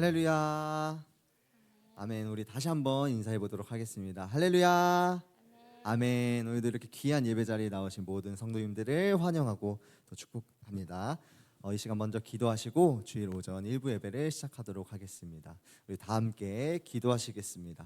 할렐루야. 아멘. 우리 다시 한번 인사해 보도록 하겠습니다. 할렐루야. 아멘. 오늘도 이렇게 귀한 예배 자리에 나오신 모든 성도님들을 환영하고 또 축복합니다. 이 시간 먼저 기도하시고 주일 오전 1부 예배를 시작하도록 하겠습니다. 우리 다 함께 기도하시겠습니다.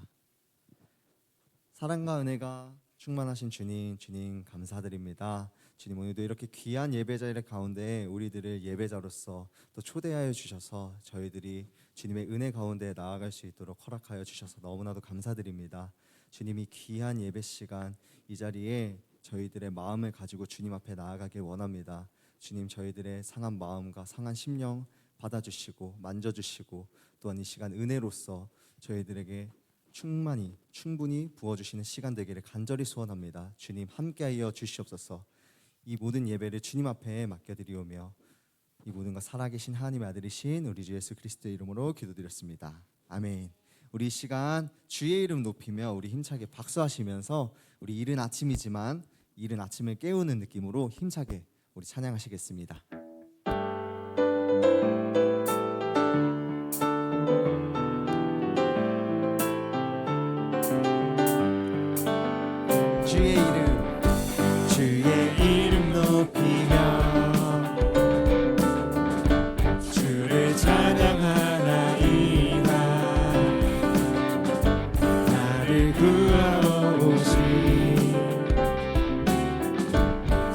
사랑과 은혜가 충만하신 주님, 주님 감사드립니다. 주님, 오늘도 이렇게 귀한 예배 자리 가운데 우리들을 예배자로서 또 초대하여 주셔서 저희들이 주님의 은혜 가운데 나아갈 수 있도록 허락하여 주셔서 너무나도 감사드립니다. 주님이 귀한 예배 시간 이 자리에 저희들의 마음을 가지고 주님 앞에 나아가길 원합니다. 주님, 저희들의 상한 마음과 상한 심령 받아주시고 만져주시고 또한 이 시간 은혜로서 저희들에게 충분히 부어주시는 시간 되기를 간절히 소원합니다. 주님, 함께하여 주시옵소서. 이 모든 예배를 주님 앞에 맡겨드리오며 이 모든 것 살아계신 하나님의 아들이신 우리 주 예수 그리스도의 이름으로 기도드렸습니다. 아멘. 우리 이 시간 주의 이름 높이며 우리 힘차게 박수하시면서 우리 이른 아침이지만 이른 아침을 깨우는 느낌으로 힘차게 우리 찬양하시겠습니다. 주의 이름 높이며 주를 찬양하나이다. 나를 구하러 오신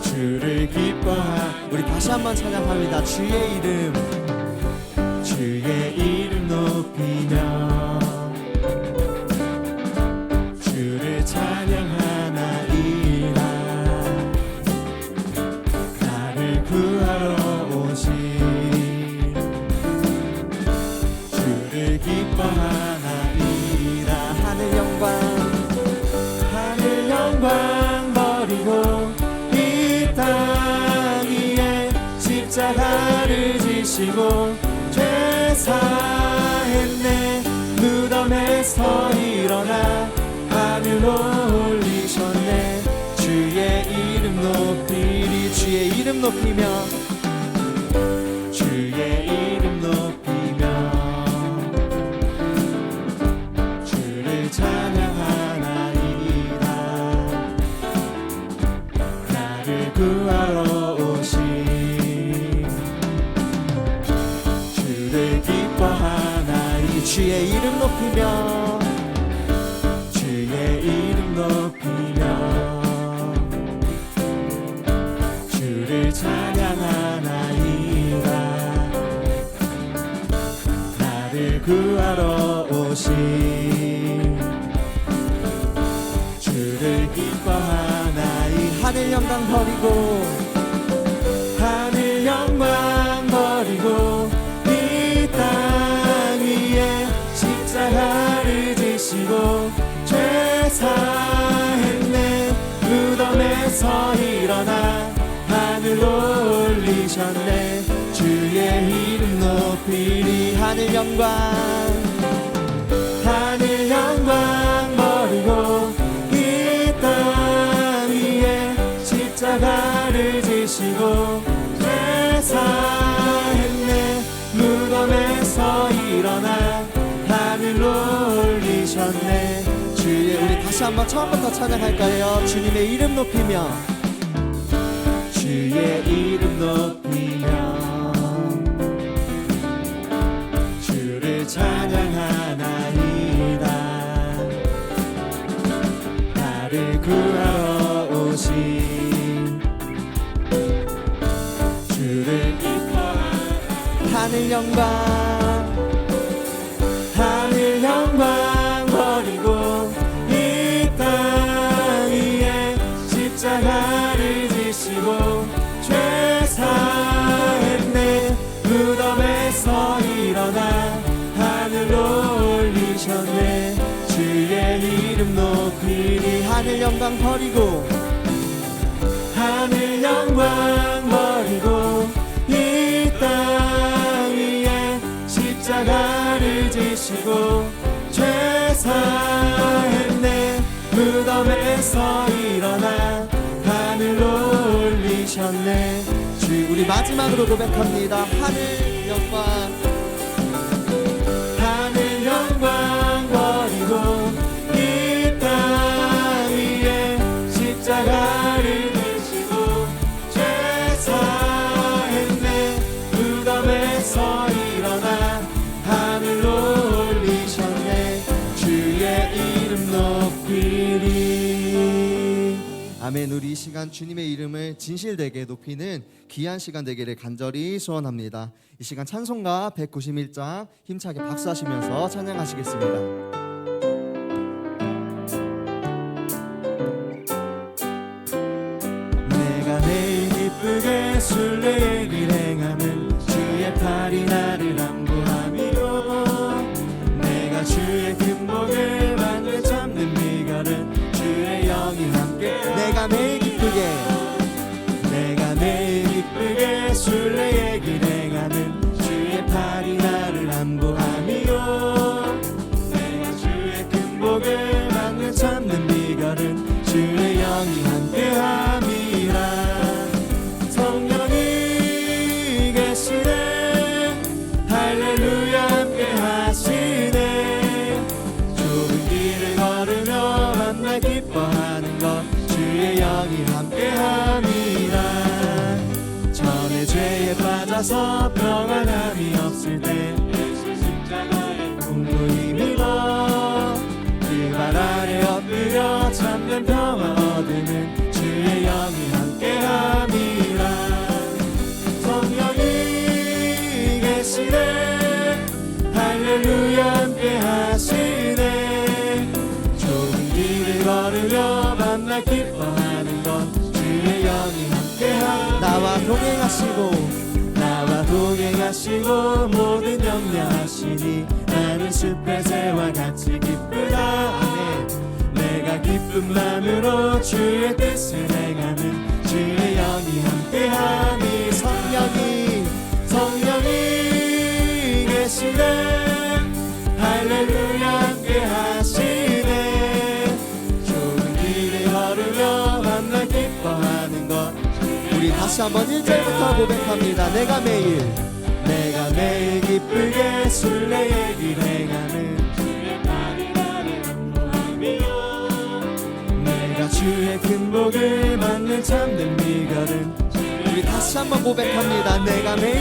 주를 우리 다시 한번 찬양합니다. 주의 이름 높이며 주를 찬양하나이다. 나를 구하러 오신 주를 기뻐하나이다. 하늘 영광 버리고 이 땅 위에 십자가를 지시고 죄 사했네. 무덤에서 일어나 하늘로 올리셨네. 주의 이름 높이리. 주의 이름 높이며 주의 이름 높이며 주를 찬양하나이다. 나를 구하러 오신 주를 기뻐하나이. 주의 이름 높이며 주의 이름 높이며 주를 찬양하나이다. 나를 구하러 오신 주를 기뻐하나이. 하늘 영광 버리고 이 땅 위에 십자가를 지시고 죄 사했네. 무덤에서 일어나 하늘로 올리셨네. 주의 이름 높이리. 하늘 영광 버리고 이 땅 위에 십자가를 지시고 죄 사했네. 무덤에서 일어나 하늘로 올리셨네. 주의 우리 다시 한번 처음부터 찬양할까요? 주님의 이름 높이며 주의 이름 높이며 주를 찬양하나이다. 나를 구하러 오신 주를 기뻐하나이다. 하늘 영광 버리고 이 땅 위에 십자가를 지시고 죄 사했네. 무덤에서 일어나 하늘로 올리셨네. 주의 이름 높이리. 하늘 영광 버리고 이 땅 위에 십자가를 지시고 죄 사했네. 무덤에서 일어나 하늘로 올리셨네. 주 우리 마지막으로 고백합니다. 하늘 영광 아멘. 우리 이 시간 주님의 이름을 진실되게 높이는 귀한 시간 되기를 간절히 소원합니다. 이 시간 찬송가 191장 힘차게 박수하시면서 찬양하시겠습니다. 내가 매일 기쁘게 순례의 길 행하는 주의 팔이 나를 안보함이요 내가 주의 큰 복을 받는 참된 비결은 주의 영이 함께 내가 매일 기쁘게 순례의 길 행하는 주의 팔이 나를 안보함이요 내가 주의 큰 복을 받는 참된 비결은 주의 영이 함께함이라 성령이 계시네 할렐루야 함께하시네 좁은 길을 걸으며 만나 기뻐하는 것 주의 영이 함께함이라 전에 죄에 빠져서 평안함이 없을 때 예수 십자가의 공로 힘입어 그 발 아래 엎드려 참된 평화 얻으는 주의 영이 함께함이라 성령이 계시네 할렐루야 함께하시네 좁은 길을 걸으며 만나 기뻐하는 것 주의 영이 함께하시네 나와 동행하시고 모든 염려하시니 나는 숲의 새와 같이 기쁘다 아멘 내가 기쁜 마음으로 주의 뜻을 행하는 주의 영이 함께하니 성령이 계시네 할렐루야 함께하시네 좁은 길을 걸으며 만나 기뻐하는 것 우리 다시 한번 1절부터 고백합니다. 내가 매일 기쁘게 순례의 길 행하는 주의 팔이 나를 안보함이요 내가 주의 큰 복을 받는 참된 비결은 우리 다시 한번 고백합니다. 내가 매일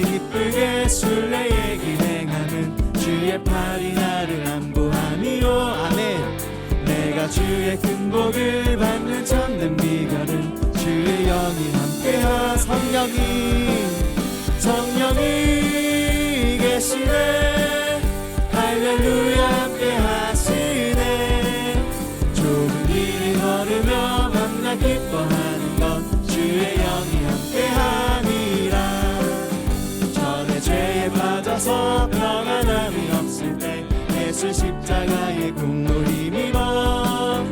기쁘게 순례의 길 행하는 주의 팔이 나를 안보함이요 아멘. 내가 주의 큰 복을 받는 참된 비결은 주의 영이 함께하 성령이 계시네 할렐루야 함께하시네 좁은 길을 걸으며 만나 기뻐하는 것 주의 영이 함께하니라 전에 죄에 빠져서 평안함이 없을 때 예수 십자가의 공로 힘입어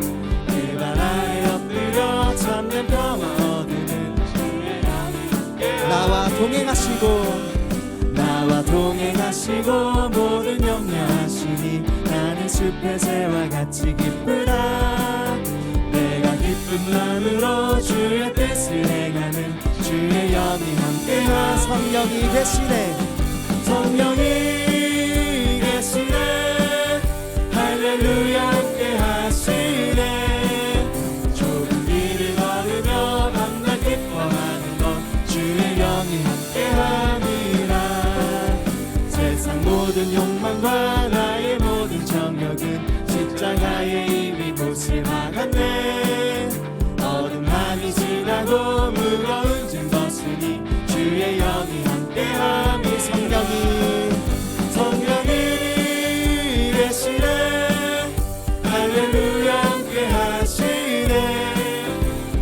그 발 아래 엎드려 참된 평화 얻으는 주의 영이 함께 나와 동행하시고 모든 염려하시니 나는 숲의 새와 같이 기쁘다 내가 기쁜 마음으로 주의 뜻을 행하는 주의 영이 함께하 성령이 계시네 할렐루야 함께하시네 좁은 길을 걸으며 만나 기뻐하는 것 주의 영이 함께하니라 세상 모든 욕망과 나의 모든 정욕은 십자가에 이미 못을 막았네 어둠 밤이 지나고 무거운 짐 벗으니 주의 영이 함께함이 성령이 계시네 할렐루야 함께하시네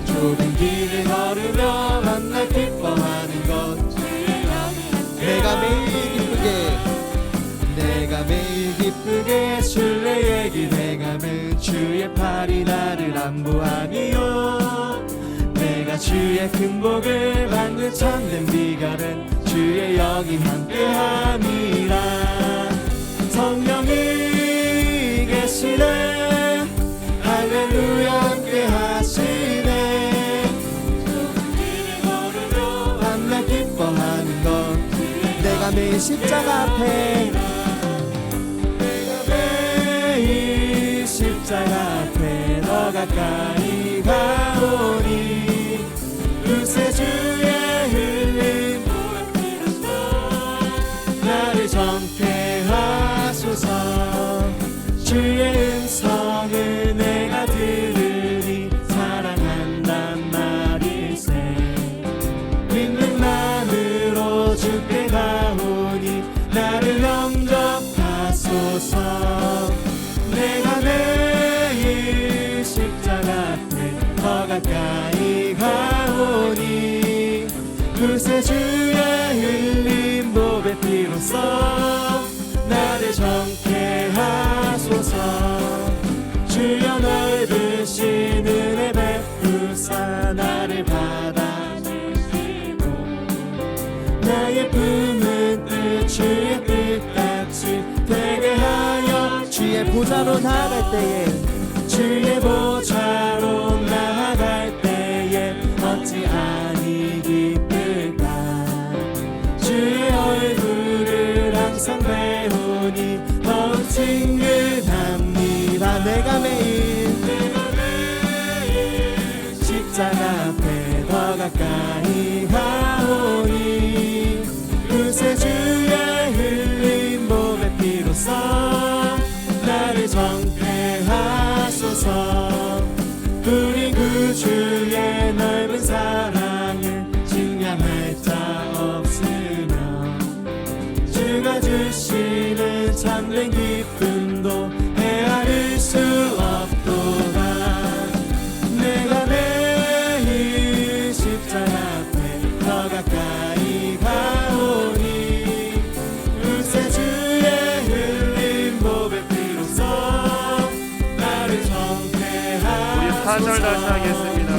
좁은 길을 걸으며 만나 기뻐하는 것 주의 영이 내가 매일 기쁘게 순례의 길 행하는 주의 팔이 나를 안보함이요 내가 주의 큰 복을 받는 참된 비결은 주의 영이 함께함이라 성령이 계시네 할렐루야 함께하시네 좁은 길을 걸으며 만나 기뻐하는 것 내가 매일 십자가 앞에 십자가 앞에 더 가까이 가오니 구세주의 흘린 나를 정케하소서 주의 음성을 내가 들으 주의 보좌로 나아갈 때에 주의 보좌로 나아갈 때에 어찌 아니 기쁠까. 주의 얼굴을 항상 배우니 더욱 친근합니다. 내가 매일 십자가 앞에 더 가까이 가오니 구세주의 흘린 몸의 피로써 나를 정죄하소서. 우리 구주의 넓은 사랑을 증명할 자 없으며 주가 주시는 참된 기쁨도 헤아릴 수 없도다. 내가 매일 십자가 앞에 더 가까이 가오니 구세주의 흘린 몸의 피로써 나를 정죄하소서. 우리 4절 다시 하겠습니다.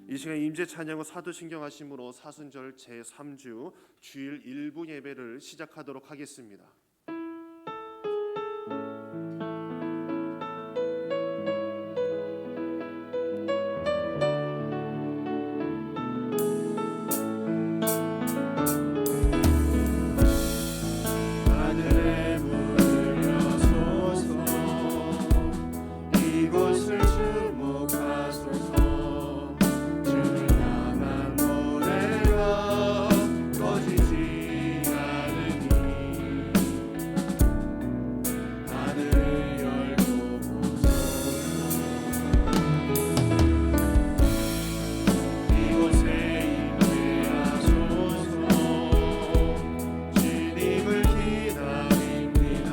이 시간 임재 찬양과 사도신경 하심으로 사순절 제3주 주일 일부 예배를 시작하도록 하겠습니다. 하늘에 물려소서. 이곳을 주목하소서. 주를 향한 노래가 꺼지지 않으니 하늘을 열고 보소서. 이곳에 임재하소서. 주님을 기다립니다.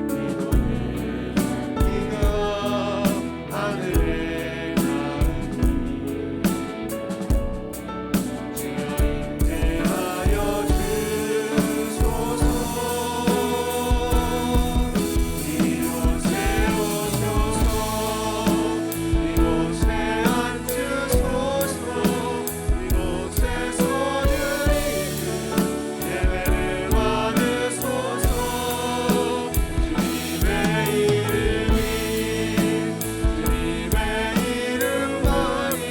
기도의 향기가 하늘에 닿으니 주여 임재하여 주소서. 이곳에 오소서. 이곳에 앉으소서. 이곳에서 누리는 예배를 받으소서. 주님의 이름만이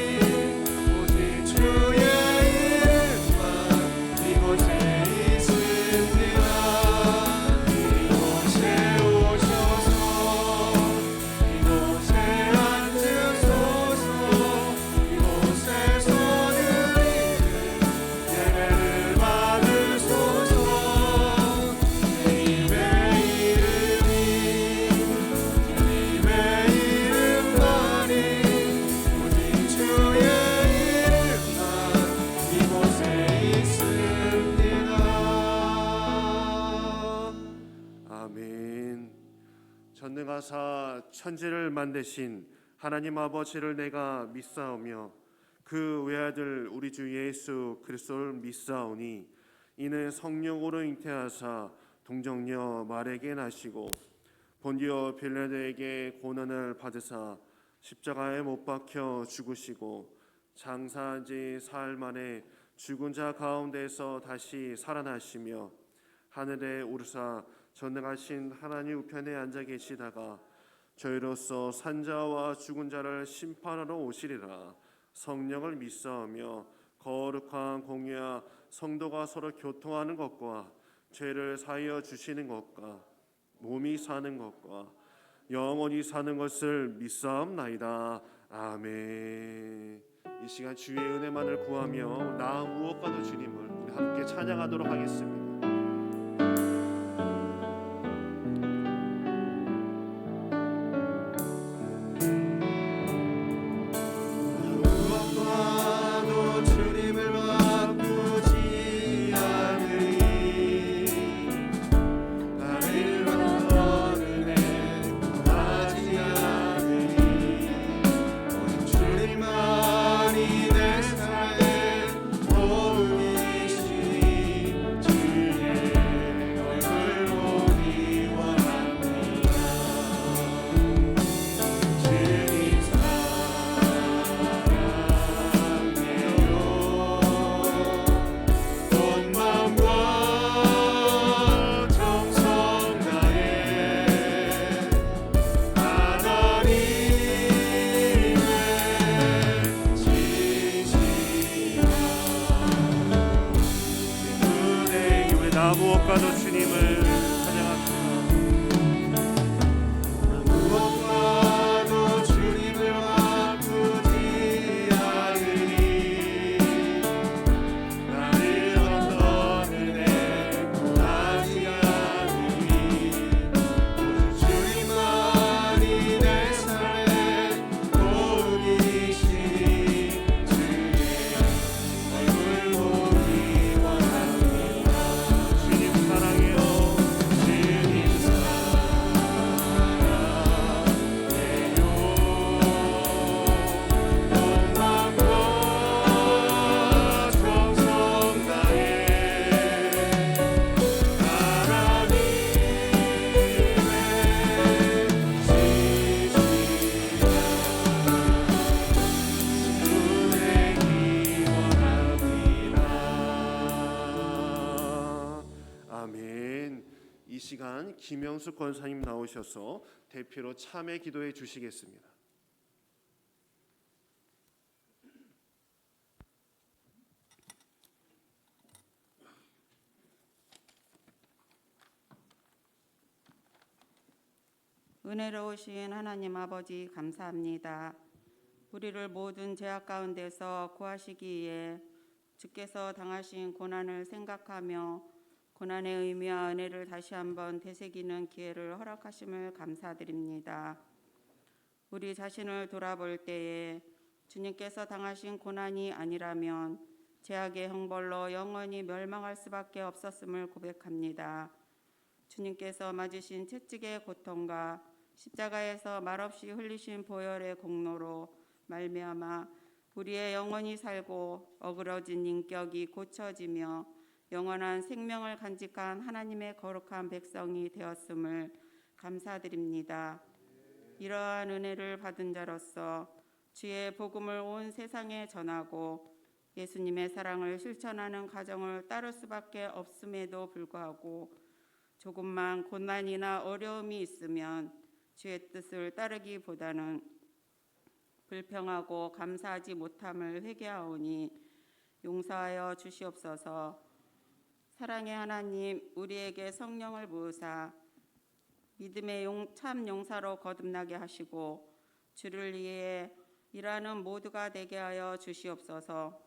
오직 주의 이름만 이곳에 있습니다. 이곳에 오셔서 이곳에 앉으소서. 이곳에서 누리는 예배를 받으소서. 주님의 이름만이 오직 주의 이름만 이곳에 있습니다. 아멘. 전능하사 천지를 만드신 하나님 아버지를 내가 믿사오며 그 외아들 우리 주 예수 그리스도를 믿사오니 이는 성령으로 잉태하사 동정녀 마리아에게 나시고 본디오 빌라도에게 고난을 받으사 십자가에 못 박혀 죽으시고 장사한 지 사흘 만에 죽은 자 가운데서 다시 살아나시며 하늘에 오르사 전능하신 하나님 우편에 앉아 계시다가 저희로서 산자와 죽은 자를 심판하러 오시리라. 성령을 믿사오며 거룩한 공유와 성도가 서로 교통하는 것과 죄를 사하여 주시는 것과 몸이 사는 것과 영원히 사는 것을 믿사옵나이다. 아멘. 이 시간 주의 은혜만을 구하며 나 무엇과도 주님을 우리 함께 찬양하도록 하겠습니다. 무엇과도 무엇과도 주님을 찬양합니다. 무엇과도 주님을 바꾸지 않으니 나를 어떤 은혜 구하지 않으니 오직 주님만이 내 삶의 도움이시니 주의 얼굴 보기 원합니다. 주님 사랑해요. 주님 사랑해요. 욕망과 정성 다해 아멘. 이 시간 김영숙 권사님 나오셔서 대표로 참회 기도해 주시겠습니다. 은혜로우신 하나님 아버지 감사합니다. 우리를 모든 죄악 가운데서 구하시기 위해 주께서 당하신 고난을 생각하며 고난의 의미와 은혜를 다시 한번 되새기는 기회를 허락하심을 감사드립니다. 우리 자신을 돌아볼 때에 주님께서 당하신 고난이 아니라면 죄악의 형벌로 영원히 멸망할 수밖에 없었음을 고백합니다. 주님께서 맞으신 채찍의 고통과 십자가에서 말없이 흘리신 보혈의 공로로 말미암아 우리의 영혼이 살고 어그러진 인격이 고쳐지며 영원한 생명을 간직한 하나님의 거룩한 백성이 되었음을 감사드립니다. 이러한 은혜를 받은 자로서 주의 복음을 온 세상에 전하고 예수님의 사랑을 실천하는 가정을 따를 수밖에 없음에도 불구하고 조금만 고난이나 어려움이 있으면 주의 뜻을 따르기보다는 불평하고 감사하지 못함을 회개하오니 용서하여 주시옵소서. 사랑의 하나님, 우리에게 성령을 부으사 믿음의 참 용사로 거듭나게 하시고 주를 위해 일하는 모두가 되게 하여 주시옵소서.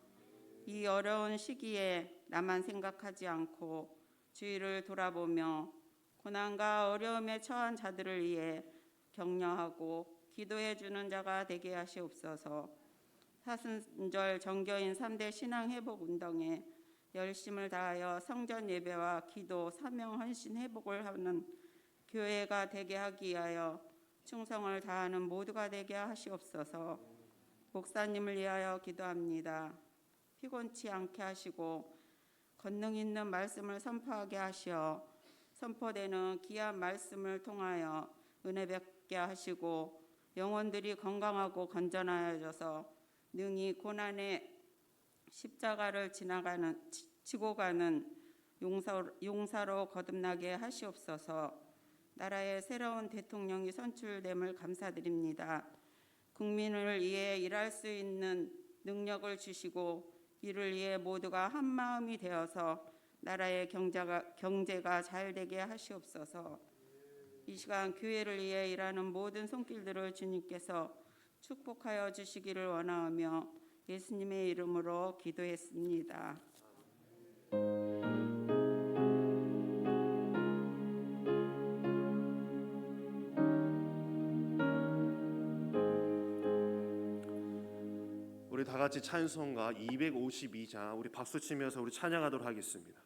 이 어려운 시기에 나만 생각하지 않고 주위를 돌아보며 고난과 어려움에 처한 자들을 위해 격려하고 기도해 주는 자가 되게 하시옵소서. 사순절 정교인 3대 신앙 회복 운동에 열심을 다하여 성전 예배와 기도, 사명, 헌신 회복을 하는 교회가 되게 하기 위하여 충성을 다하는 모두가 되게 하시옵소서. 목사님을 위하여 기도합니다. 피곤치 않게 하시고 권능 있는 말씀을 선포하게 하시어 선포되는 귀한 말씀을 통하여 은혜 뵙게 하시고 영혼들이 건강하고 건전하여져서 능히 고난의 십자가를 지고 가는 용사로 거듭나게 하시옵소서. 나라의 새로운 대통령이 선출됨을 감사드립니다. 국민을 위해 일할 수 있는 능력을 주시고 이를 위해 모두가 한 마음이 되어서 나라의 경제가 잘 되게 하시옵소서. 이 시간 교회를 위해 일하는 모든 손길들을 주님께서 축복하여 주시기를 원하며 예수님의 이름으로 기도했습니다. 우리 다 같이 찬송가 252장 우리 박수 치면서 우리 찬양하도록 하겠습니다.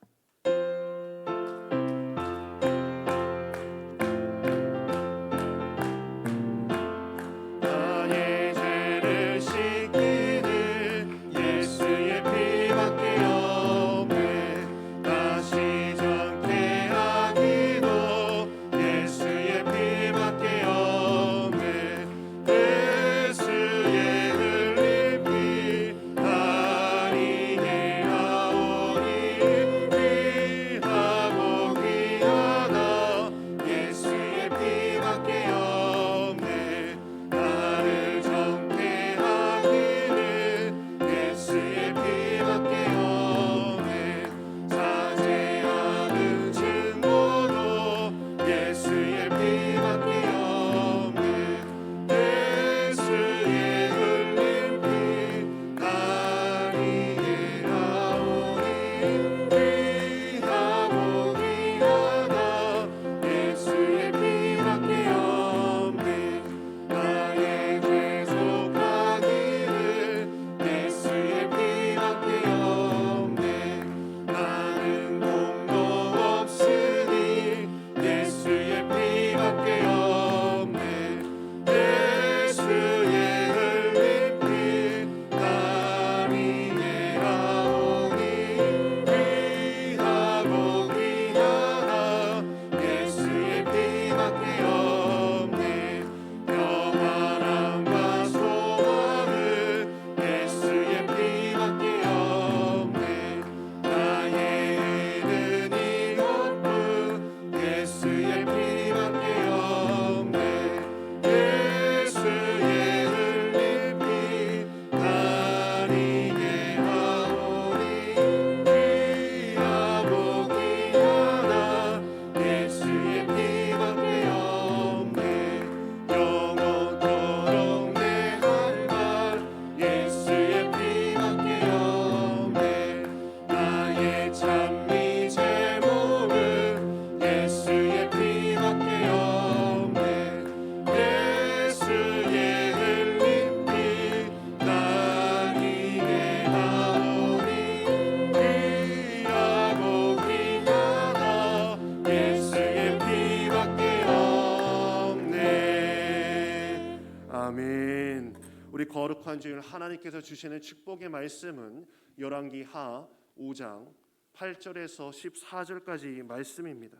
이번 주일 하나님께서 주시는 축복의 말씀은 열왕기하 5장 8절에서 14절까지 말씀입니다.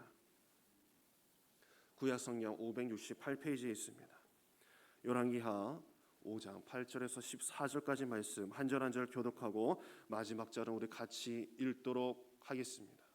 구약성경 568페이지에 있습니다. 열왕기하 5장 8절에서 14절까지 말씀 한 절 한 절 교독하고 마지막 절은 우리 같이 읽도록 하겠습니다.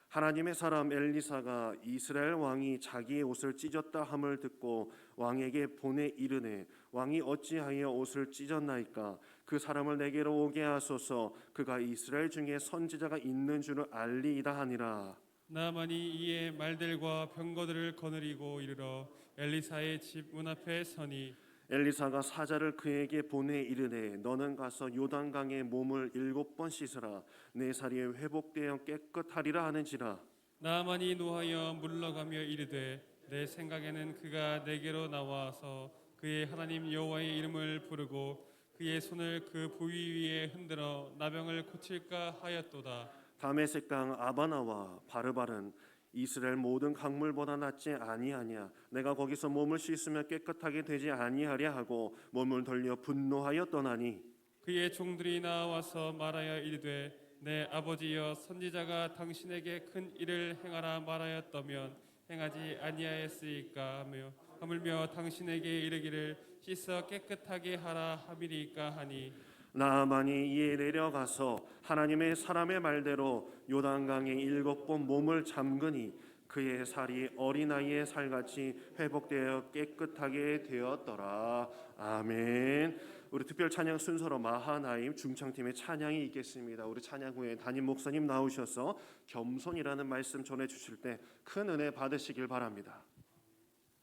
하나님의 사람 엘리사가 이스라엘 왕이 자기의 옷을 찢었다 함을 듣고 왕에게 보내 이르되 왕이 어찌하여 옷을 찢었나이까? 그 사람을 내게로 오게 하소서. 그가 이스라엘 중에 선지자가 있는 줄을 알리이다 하니라. 나만이 이에 말들과 병거들을 거느리고 이르러 엘리사의 집 문 앞에 서니 엘리사가 사자를 그에게 보내 이르되 너는 가서 요단강에 몸을 7번 씻으라. 내 살이 회복되어 깨끗하리라 하는지라. 나만이 노하여 물러가며 이르되 내 생각에는 그가 내게로 나와서 그의 하나님 여호와의 이름을 부르고 그의 손을 그 부위 위에 흔들어 나병을 고칠까 하였도다. 다메섹강 아바나와 바르바른 이스라엘 모든 강물보다 낫지 아니하냐? 내가 거기서 몸을 씻으면 깨끗하게 되지 아니하랴 하고 몸을 돌려 분노하여 떠나니 그의 종들이 나와서 말하여 이르되 내 아버지여 선지자가 당신에게 큰 일을 행하라 말하였다면 행하지 아니하였으이까 하며 하물며 당신에게 이르기를 씻어 깨끗하게 하라 함이리까 하니 나아만이 이에 내려가서 하나님의 사람의 말대로 요단강에 7번 몸을 잠그니 그의 살이 어린아이의 살같이 회복되어 깨끗하게 되었더라. 아멘. 우리 특별 찬양 순서로 마하나임 중창팀의 찬양이 있겠습니다. 우리 찬양 후에 담임 목사님 나오셔서 겸손이라는 말씀 전해주실 때 큰 은혜 받으시길 바랍니다.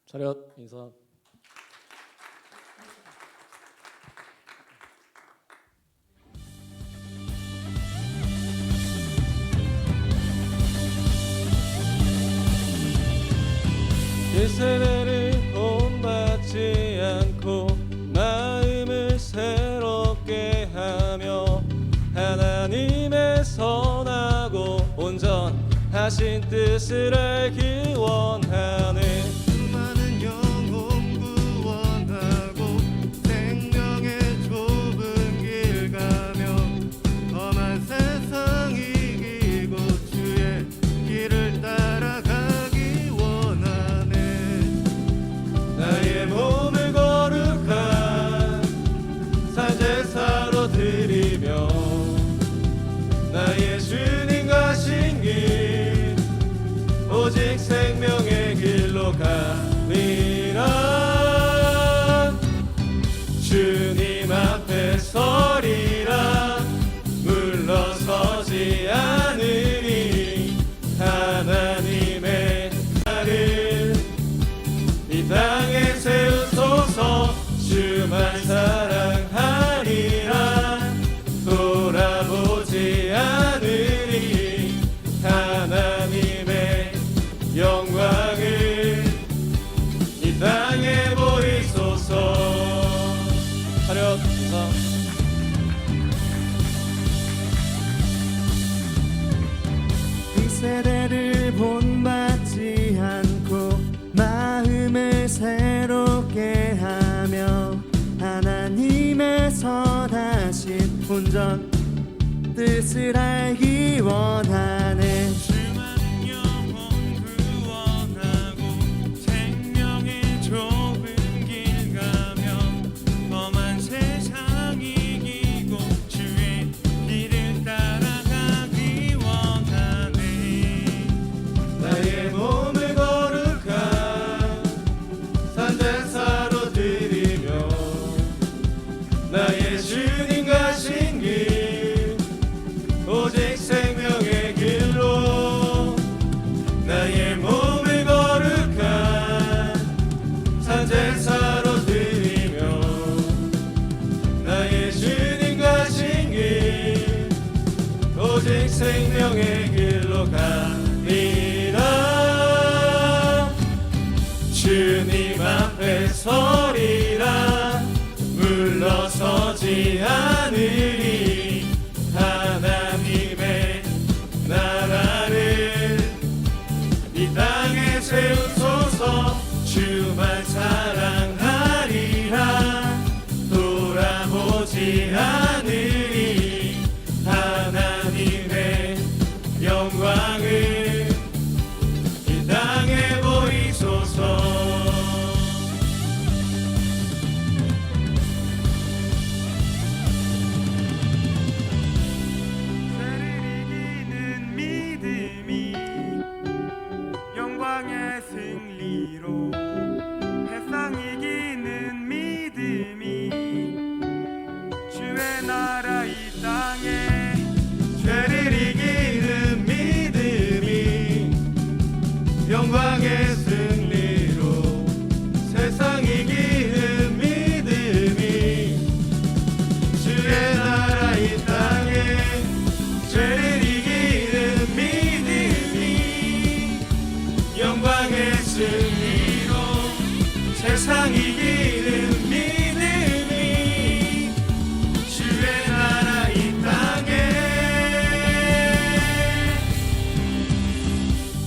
차렷 인사. 그 세대를 본받지 않고 마음을 새롭게 하며 하나님의 선하고 온전하신 뜻을 알기 원하네. 수많은 영혼 구원하고 생명의 좁은 길 가며 험한 세상 이기고 주의 길을 따라가기 원하네. 나의 몸을 거룩한 산제사로 드리며 나의 주님 가신 길 오직 생명의 길로 가리라. 주님 앞에 서리라. 물러서지 않으리. 하나님의 나를 이 땅에 세우소서. 주만 사랑하리라. 돌아보지 않으리. 하나님의 영광을 이 땅에 보이소서. 차렷 인사. 이 세대를 본받지 않고 마음을 새롭게 하며 하나님의 선하신 온전 뜻을 알기 원하네. 수많은 영혼 구원하고 생명의 좁은 길 가며 험한 세상 이기고 주의 길을 따라가기 원하네. 나의 몸을 거룩한 산제사로 드리며 나의 주님 가신 길 오직 생명의 길로 나의 몸을 거룩한 산제사로 드리며 나의 주님 가신 길 오직 생명의 길로 가리라. 주님 앞에 서리라. 물러서지 않으리. 하나님의 나라를 이 땅에 세우소서. 주만 멈추지 않으리. 하나님의 영광을 이 땅에 보이소서. 영광의 승리로 세상 이기는 믿음이 주의 나라 이 땅에 죄를 이기는 믿음이 영광의 승리로 세상 이기는 믿음이 주의 나라 이 땅에 죄를 이기는 믿음이 영광의 승리로 세상 이기는 믿음이 주의 나라 이 땅에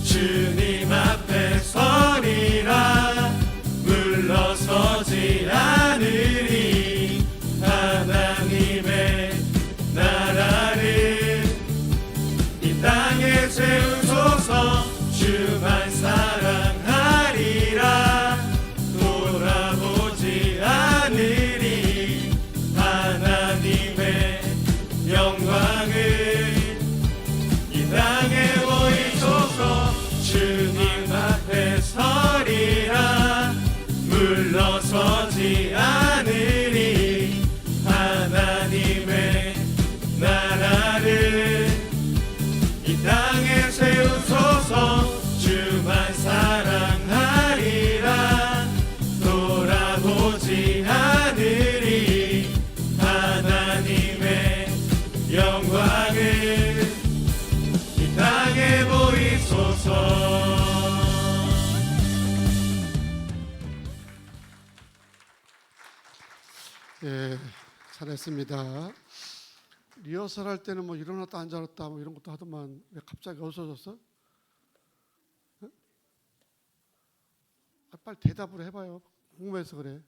주님 앞에 서리라. 물러서지 않으리. 하나님의 나라를 이 땅에 세우소서. 주만 사랑하리라. 돌아보지 않으리. 하나님의 영광을 이 땅에 보이소서. 주님 앞에 서리라. 물러서지 않으리. 하나님의 나라를 이 땅에 세우소서. 주만 사랑하리라. 돌아보지 않으리. 하나님의 영광을 이 땅에 보이소서. 예, 잘했습니다. 리허설 할 때는 뭐 일어났다 앉았다 뭐 이런 것도 하더만 왜 갑자기 없어졌어? 응? 빨리 대답을 해봐요. 궁금해서 그래.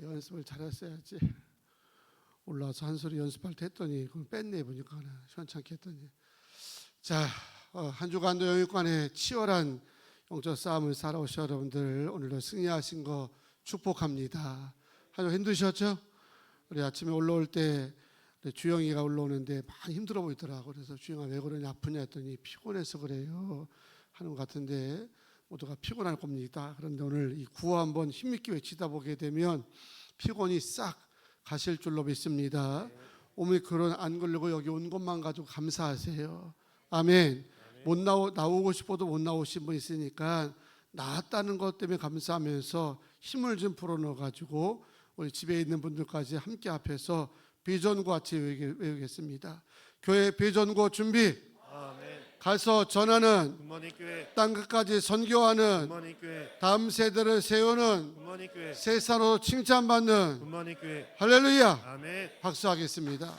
연습을 잘했어야지. 올라와서 한 소리 연습할 때 했더니 그럼 뺐네 보니까 시원찮게 했더니. 자, 한 주간도 영육간에 치열한 영적 싸움을 살아오신 여러분들 오늘도 승리하신 거 축복합니다. 한 주 힘드셨죠? 우리 아침에 올라올 때 주영이가 올라오는데 많이 힘들어 보이더라고. 그래서 주영아 왜 그러냐 아프냐 했더니 피곤해서 그래요 하는 것 같은데 모두가 피곤할 겁니다. 그런데 오늘 이 구호 한번 힘있게 외치다 보게 되면 피곤이 싹 가실 줄로 믿습니다. 오미크론 안 걸리고 여기 온 것만 가지고 감사하세요. 아멘. 못 나오고 싶어도 못 나오신 분 있으니까 나았다는 것 때문에 감사하면서 힘을 좀 불어넣어가지고 우리 집에 있는 분들까지 함께 앞에서 비전구 같이 외우겠습니다. 교회 비전구 준비. 아멘. 가서 전하는 굿모닝 교회. 땅 끝까지 선교하는 굿모닝 교회. 다음 세대를 세우는 굿모닝 교회. 세사로 칭찬받는 굿모닝 교회. 할렐루야. 아멘. 박수하겠습니다.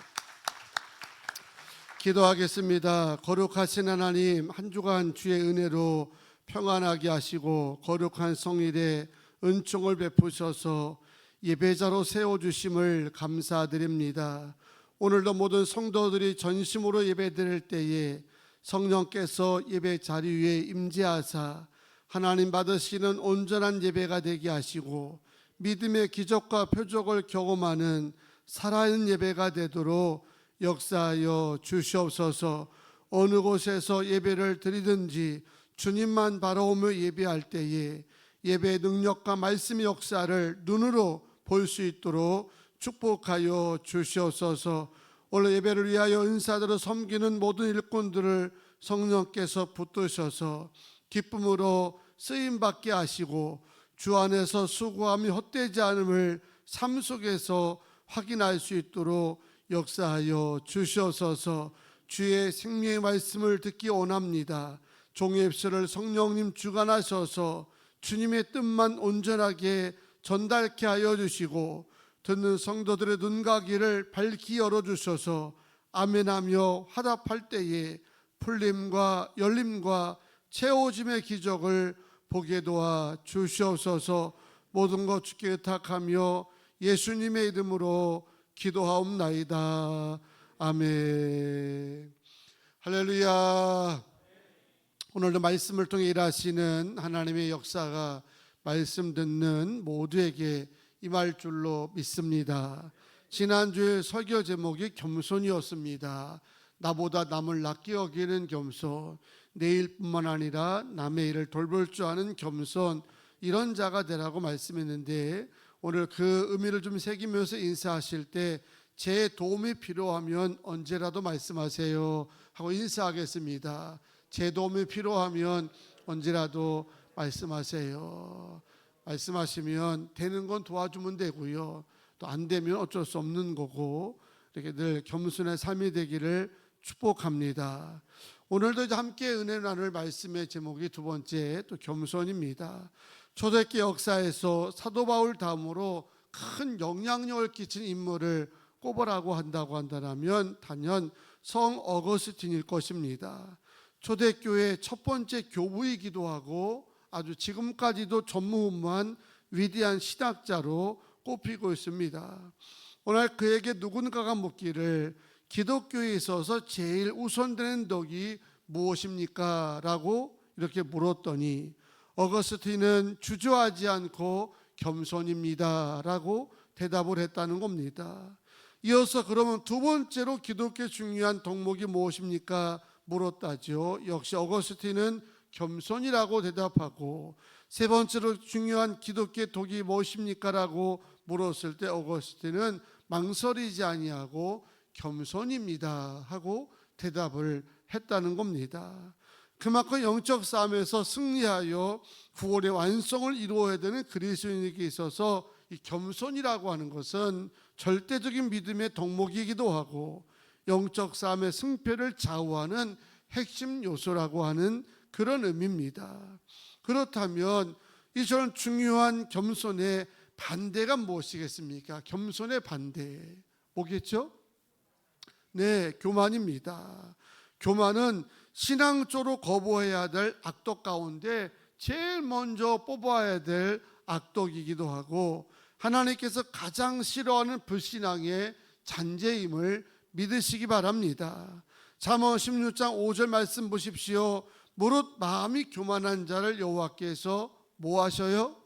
기도하겠습니다. 거룩하신 하나님, 한 주간 주의 은혜로 평안하게 하시고 거룩한 성일에 은총을 베푸셔서 예배자로 세워주심을 감사드립니다. 오늘도 모든 성도들이 전심으로 예배드릴 때에 성령께서 예배 자리 위에 임재하사 하나님 받으시는 온전한 예배가 되게 하시고 믿음의 기적과 표적을 경험하는 살아있는 예배가 되도록 역사하여 주시옵소서. 어느 곳에서 예배를 드리든지 주님만 바라오며 예배할 때에 예배의 능력과 말씀의 역사를 눈으로 볼 수 있도록 축복하여 주시옵소서. 오늘 예배를 위하여 은사들을 섬기는 모든 일꾼들을 성령께서 붙드셔서 기쁨으로 쓰임받게 하시고 주 안에서 수고함이 헛되지 않음을 삶 속에서 확인할 수 있도록 역사하여 주시옵소서. 주의 생명의 말씀을 듣기 원합니다. 종의 입술을 성령님 주관하셔서 주님의 뜻만 온전하게 전달케 하여 주시고 듣는 성도들의 눈과 귀를 밝히 열어주셔서 아멘하며 화답할 때에 풀림과 열림과 채워짐의 기적을 보게 도와 주시옵소서. 모든 것 주께 의탁하며 예수님의 이름으로 기도하옵나이다. 아멘. 할렐루야. 오늘도 말씀을 통해 일하시는 하나님의 역사가 말씀 듣는 모두에게 임할 줄로 믿습니다. 지난주에 설교 제목이 겸손이었습니다. 나보다 남을 낮게 여기는 겸손, 내 일뿐만 아니라 남의 일을 돌볼 줄 아는 겸손, 이런 자가 되라고 말씀했는데, 오늘 그 의미를 좀 새기면서 인사하실 때 제 도움이 필요하면 언제라도 말씀하세요 하고 인사하겠습니다. 제 도움이 필요하면 언제라도 말씀하세요. 말씀하시면 되는 건 도와주면 되고요, 또 안 되면 어쩔 수 없는 거고, 이렇게 늘 겸손의 삶이 되기를 축복합니다. 오늘도 이제 함께 은혜 나눌 말씀의 제목이 두 번째, 또 겸손입니다. 초대교회 역사에서 사도 바울 다음으로 큰 영향력을 끼친 인물을 꼽으라고 한다면 단연 성 어거스틴일 것입니다. 초대교회 첫 번째 교부이기도 하고 아주 지금까지도 전무후무한 위대한 신학자로 꼽히고 있습니다. 오늘 그에게 누군가가 묻기를 기독교에 있어서 제일 우선되는 덕이 무엇입니까? 라고 이렇게 물었더니 어거스틴은 주저하지 않고 겸손입니다 라고 대답을 했다는 겁니다. 이어서 그러면 두 번째로 기독교의 중요한 덕목이 무엇입니까? 물었다죠. 역시 어거스틴은 겸손이라고 대답하고, 세 번째로 중요한 기독교의 덕이 무엇입니까? 라고 물었을 때 어거스틴은 망설이지 아니하고 겸손입니다 하고 대답을 했다는 겁니다. 그만큼 영적 싸움에서 승리하여 구원의 완성을 이루어야 되는 그리스도인에게 있어서 이 겸손이라고 하는 것은 절대적인 믿음의 덕목이기도 하고 영적 싸움의 승패를 좌우하는 핵심 요소라고 하는 그런 의미입니다. 그렇다면 이 저런 중요한 겸손의 반대가 무엇이겠습니까? 겸손의 반대 뭐겠죠? 네, 교만입니다. 교만은 신앙적으로 거부해야 될 악독 가운데 제일 먼저 뽑아야 될 악독이기도 하고, 하나님께서 가장 싫어하는 불신앙의 잔재임을 믿으시기 바랍니다. 잠언 16장 5절 말씀 보십시오. 무릇 마음이 교만한 자를 여호와께서 뭐 하셔요?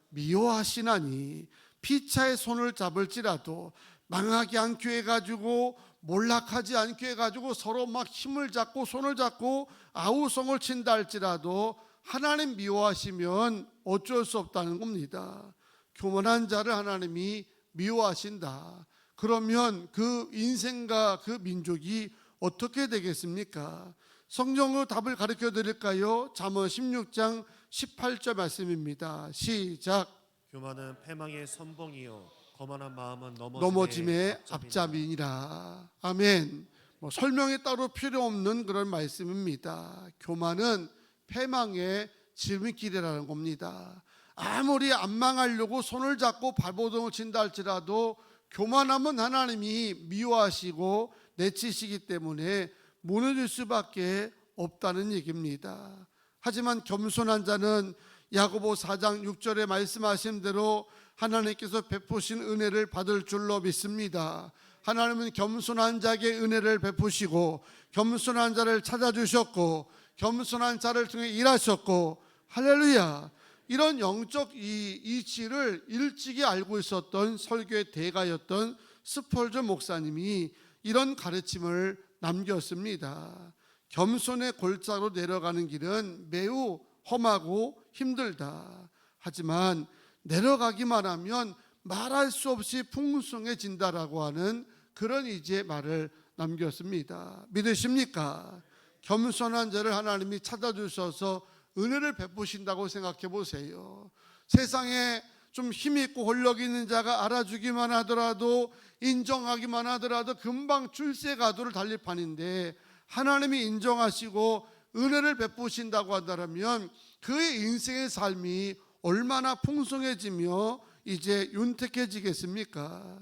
미워하시나니 피차의 손을 잡을지라도 망하지 않게 해가지고 몰락하지 않게 해가지고 서로 막 힘을 잡고 손을 잡고 아우성을 친다 할지라도 하나님 미워하시면 어쩔 수 없다는 겁니다. 교만한 자를 하나님이 미워하신다. 그러면 그 인생과 그 민족이 어떻게 되겠습니까? 성경으로 답을 가르쳐 드릴까요? 잠언 16장 18절 말씀입니다. 시작. 교만은 패망의 선봉이요 거만한 마음은 넘어짐의 앞잡이니라. 아멘. 설명이 따로 필요 없는 그런 말씀입니다. 교만은 패망의 지름길이라는 겁니다. 아무리 안 망하려고 손을 잡고 발버둥을 친다 할지라도 교만하면 하나님이 미워하시고 내치시기 때문에 무너질 수밖에 없다는 얘기입니다. 하지만 겸손한 자는 야고보 4장 6절에 말씀하신 대로 하나님께서 베푸신 은혜를 받을 줄로 믿습니다. 하나님은 겸손한 자에게 은혜를 베푸시고 겸손한 자를 찾아주셨고 겸손한 자를 통해 일하셨고, 할렐루야. 이런 영적 이치를 일찍이 알고 있었던 설교의 대가였던 스펄전 목사님이 이런 가르침을 남겼습니다. 겸손의 골짜기로 내려가는 길은 매우 험하고 힘들다. 하지만 내려가기만 하면 말할 수 없이 풍성해진다라고 하는 그런 이제 말을 남겼습니다. 믿으십니까? 겸손한 자를 하나님이 찾아주셔서 은혜를 베푸신다고 생각해 보세요. 세상에 좀 힘있고 권력 있는 자가 알아주기만 하더라도, 인정하기만 하더라도 금방 출세가도를 달릴 판인데, 하나님이 인정하시고 은혜를 베푸신다고 한다면 그의 인생의 삶이 얼마나 풍성해지며 이제 윤택해지겠습니까?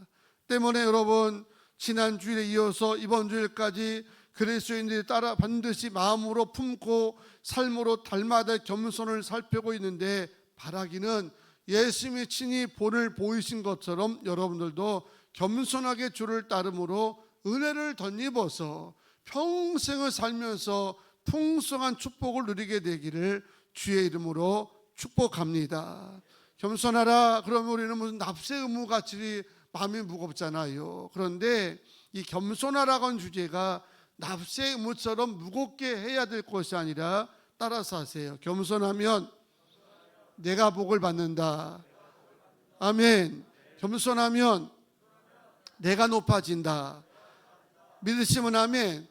때문에 여러분, 지난 주일에 이어서 이번 주일까지 그리스도인들이 따라 반드시 마음으로 품고 삶으로 닮아야 될 겸손을 살피고 있는데, 바라기는 예수님이 친히 본을 보이신 것처럼 여러분들도 겸손하게 주를 따름으로 은혜를 덧입어서 평생을 살면서 풍성한 축복을 누리게 되기를 주의 이름으로 축복합니다. 겸손하라 그러면 우리는 무슨 납세 의무 같이 마음이 무겁잖아요. 그런데 이 겸손하라고 하는 주제가 납세 의무처럼 무겁게 해야 될 것이 아니라, 따라서 하세요. 겸손하면 내가 복을 받는다. 아멘. 겸손하면 내가 높아진다. 믿으시면 아멘.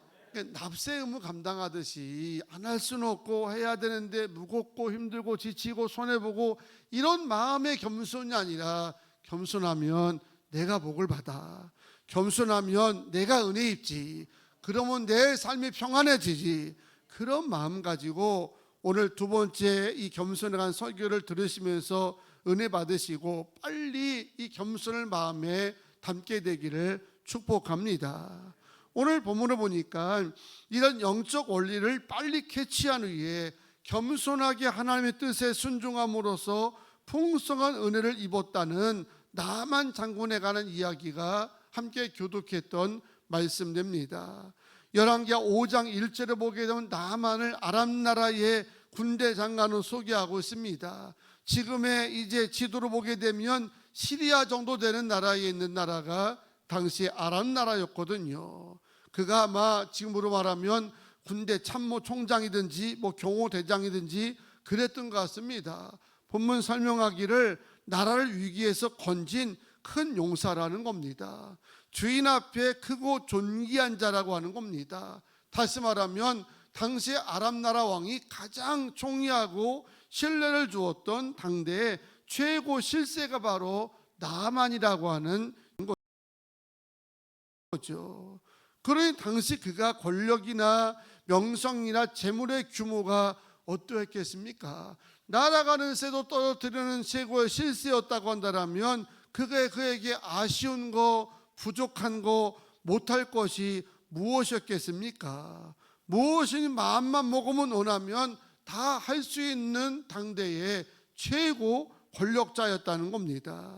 납세 의무 감당하듯이 안 할 수는 없고 해야 되는데 무겁고 힘들고 지치고 손해보고, 이런 마음의 겸손이 아니라, 겸손하면 내가 복을 받아, 겸손하면 내가 은혜 입지, 그러면 내 삶이 평안해지지, 그런 마음 가지고 오늘 두 번째 이 겸손에 관한 설교를 들으시면서 은혜 받으시고 빨리 이 겸손을 마음에 담게 되기를 축복합니다. 오늘 본문을 보니까 이런 영적 원리를 빨리 캐치한 후에 겸손하게 하나님의 뜻에 순종함으로써 풍성한 은혜를 입었다는 나만 장군에 관한 이야기가 함께 교독했던 말씀됩니다. 열왕기하 5장 1절에 보게 되면 나만을 아람 나라의 군대 장관으로 소개하고 있습니다. 지금의 이제 지도로 보게 되면 시리아 정도 되는 나라에 있는 나라가 당시 아람 나라였거든요. 그가 아마 지금으로 말하면 군대 참모 총장이든지 뭐 경호 대장이든지 그랬던 것 같습니다. 본문 설명하기를 나라를 위기에서 건진 큰 용사라는 겁니다. 주인 앞에 크고 존귀한 자라고 하는 겁니다. 다시 말하면 당시 아람 나라 왕이 가장 총애하고 신뢰를 주었던 당대의 최고 실세가 바로 나아만이라고 하는 거죠. 그러니 당시 그가 권력이나 명성이나 재물의 규모가 어떠했겠습니까? 날아가는 새도 떨어뜨리는 최고의 실세였다고 한다면 그에게 아쉬운 거, 부족한 거, 못할 것이 무엇이었겠습니까? 무엇이 마음만 먹으면 원하면 다 할 수 있는 당대의 최고 권력자였다는 겁니다.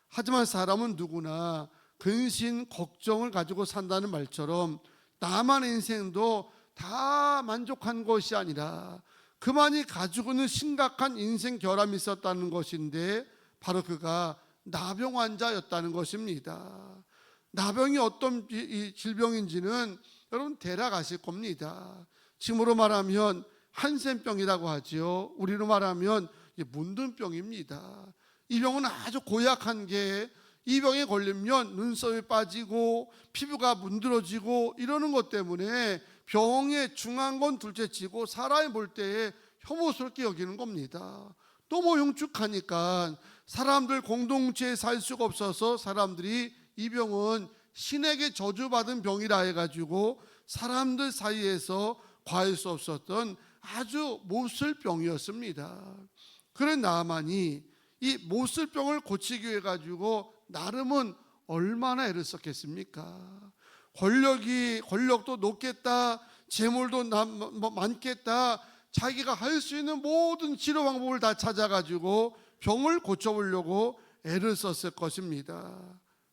하지만 사람은 누구나 근심, 걱정을 가지고 산다는 말처럼 나만의 인생도 다 만족한 것이 아니라 그만이 가지고 있는 심각한 인생 결함이 있었다는 것인데, 바로 그가 나병 환자였다는 것입니다. 나병이 어떤 질병인지는 여러분 대략 아실 겁니다. 지금으로 말하면 한센병이라고 하죠. 우리로 말하면 문둥병입니다. 이 병은 아주 고약한 게, 이 병에 걸리면 눈썹이 빠지고 피부가 문드러지고 이러는 것 때문에 병에 중한 건 둘째치고 사람이 볼 때에 혐오스럽게 여기는 겁니다. 너무 흉측하니까 사람들 공동체에 살 수가 없어서 사람들이 이 병은 신에게 저주받은 병이라 해가지고 사람들 사이에서 과할 수 없었던 아주 못쓸 병이었습니다. 그런 나아만이 이 못쓸 병을 고치기 위해 가지고 나름은 얼마나 애를 썼겠습니까? 권력도 높겠다, 재물도 많겠다, 자기가 할 수 있는 모든 치료 방법을 다 찾아가지고 병을 고쳐보려고 애를 썼을 것입니다.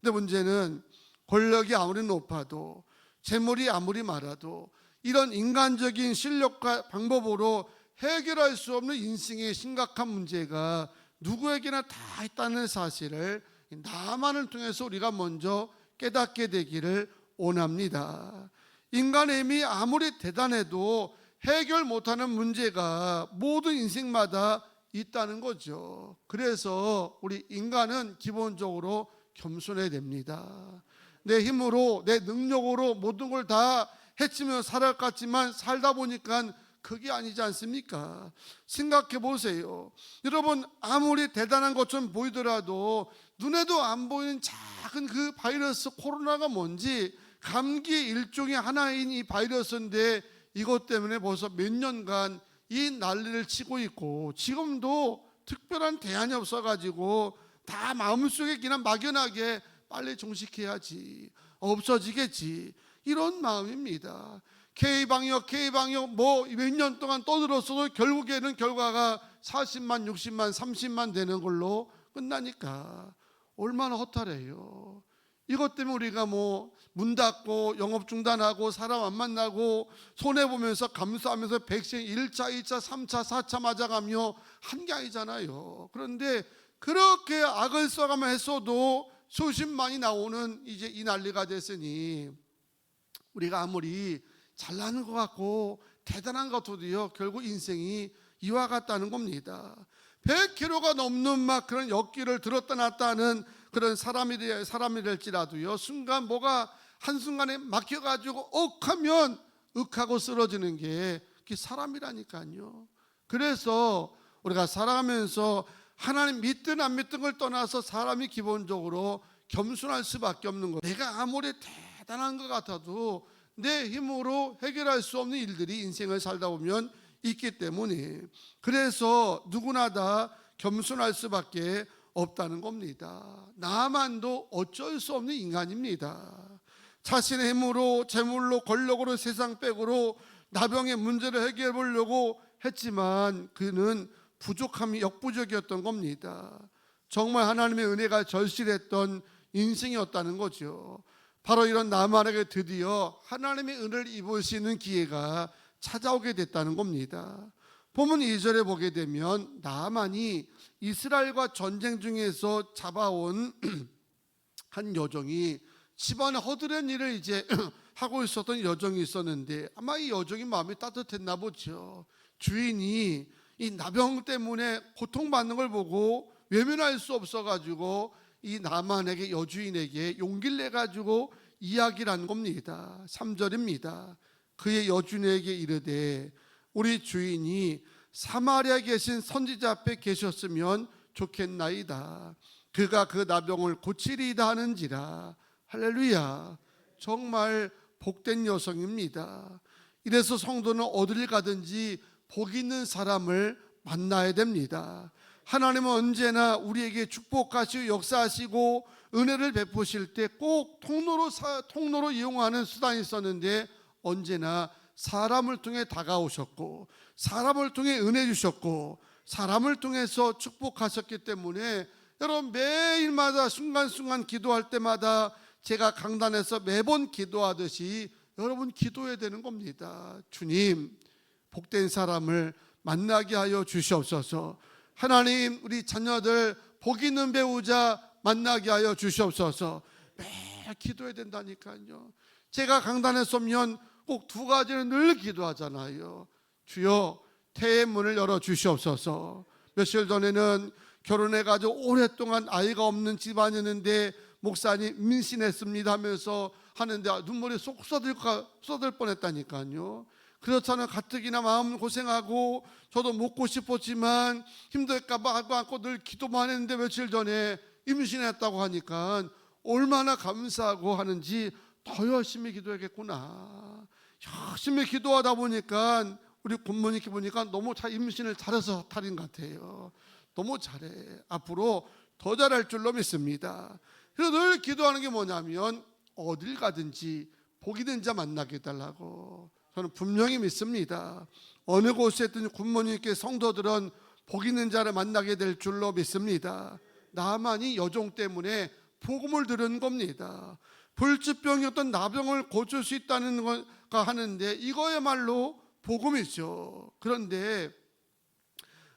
근데 문제는 권력이 아무리 높아도, 재물이 아무리 많아도 이런 인간적인 실력과 방법으로 해결할 수 없는 인생의 심각한 문제가 누구에게나 다 있다는 사실을 나만을 통해서 우리가 먼저 깨닫게 되기를 원합니다. 인간의 힘이 아무리 대단해도 해결 못하는 문제가 모든 인생마다 있다는 거죠. 그래서 우리 인간은 기본적으로 겸손해야 됩니다. 내 힘으로, 내 능력으로 모든 걸 다 해치며 살아갈 것 같지만 살다 보니까 그게 아니지 않습니까? 생각해 보세요. 여러분, 아무리 대단한 것처럼 보이더라도 눈에도 안 보이는 작은 그 바이러스 코로나가 뭔지, 감기의 일종의 하나인 이 바이러스인데 이것 때문에 벌써 몇 년간 이 난리를 치고 있고 지금도 특별한 대안이 없어가지고 다 마음속에 그냥 막연하게 빨리 종식해야지, 없어지겠지, 이런 마음입니다. K방역 뭐 몇 년 동안 떠들었어도 결국에는 결과가 40만 60만 30만 되는 걸로 끝나니까 얼마나 허탈해요. 이것 때문에 우리가 뭐 문 닫고 영업 중단하고 사람 안 만나고 손해보면서 감수하면서 백신 1차 2차 3차 4차 맞아가며 한 게 아니잖아요. 그런데 그렇게 악을 써가며 했어도 수십만이 나오는 이제 이 난리가 됐으니 우리가 아무리 잘나는 것 같고 대단한 것 같아도요, 결국 인생이 이와 같다는 겁니다. 100km가 넘는 막 그런 역기를 들었다 놨다 하는 그런 사람이 될지라도요, 순간 뭐가 한순간에 막혀가지고 하면 하고 쓰러지는 게 그게 사람이라니까요. 그래서 우리가 살아가면서 하나님 믿든 안 믿든 걸 떠나서 사람이 기본적으로 겸손할 수밖에 없는 거예요. 내가 아무리 대단한 것 같아도 내 힘으로 해결할 수 없는 일들이 인생을 살다 보면 있기 때문에, 그래서 누구나 다 겸손할 수밖에 없다는 겁니다. 나만도 어쩔 수 없는 인간입니다. 자신의 힘으로 재물로 권력으로 세상 백으로 나병의 문제를 해결해 보려고 했지만 그는 부족함이 역부족이었던 겁니다. 정말 하나님의 은혜가 절실했던 인생이었다는 거죠. 바로 이런 나만에게 드디어 하나님의 은혜를 입을 수 있는 기회가 찾아오게 됐다는 겁니다. 본문 2절에 보게 되면 나만이 이스라엘과 전쟁 중에서 잡아온 한 여종이 집안에 허드렛 일을 이제 하고 있었던 여종이 있었는데 아마 이 여종이 마음이 따뜻했나 보죠. 주인이 이 나병 때문에 고통받는 걸 보고 외면할 수 없어가지고 이 나만에게 여주인에게 용기를 내가지고 이야기를 한 겁니다. 3절입니다. 그의 여주인에게 이르되 우리 주인이 사마리아에 계신 선지자 앞에 계셨으면 좋겠나이다. 그가 그 나병을 고치리이다 하는지라. 할렐루야. 정말 복된 여성입니다. 이래서 성도는 어딜 가든지 복 있는 사람을 만나야 됩니다. 하나님은 언제나 우리에게 축복하시고 역사하시고 은혜를 베푸실 때 꼭 통로로 이용하는 수단이 있었는데 언제나 사람을 통해 다가오셨고 사람을 통해 은혜 주셨고 사람을 통해서 축복하셨기 때문에 여러분 매일마다 순간순간 기도할 때마다 제가 강단에서 매번 기도하듯이 여러분 기도해야 되는 겁니다. 주님, 복된 사람을 만나게 하여 주시옵소서. 하나님, 우리 자녀들 복 있는 배우자 만나게 하여 주시옵소서. 매일 기도해야 된다니까요. 제가 강단에 서면 꼭 두 가지를 늘 기도하잖아요. 주여, 태의 문을 열어 주시옵소서. 며칠 전에는 결혼해가지고 오랫동안 아이가 없는 집안이었는데 목사님 임신했습니다 하면서 하는데 눈물이 쏙 쏟을 뻔했다니까요. 그렇잖아요. 가뜩이나 마음 고생하고 저도 먹고 싶었지만 힘들까봐 하고 않고 늘 기도만 했는데 며칠 전에 임신했다고 하니까 얼마나 감사하고 하는지 더 열심히 기도하겠구나. 열심히 기도하다 보니까 우리 굿모님께 보니까 너무 임신을 잘해서 탈인 것 같아요. 너무 잘해. 앞으로 더 잘할 줄로 믿습니다. 그래서 늘 기도하는 게 뭐냐면 어딜 가든지 복 있는 자 만나게 해달라고 저는 분명히 믿습니다. 어느 곳에 있든 굿모님께 성도들은 복 있는 자를 만나게 될 줄로 믿습니다. 나만이 여종 때문에 복음을 들은 겁니다. 불치병이었던 나병을 고칠 수 있다는 거 하는데 이거야말로 복음이죠. 그런데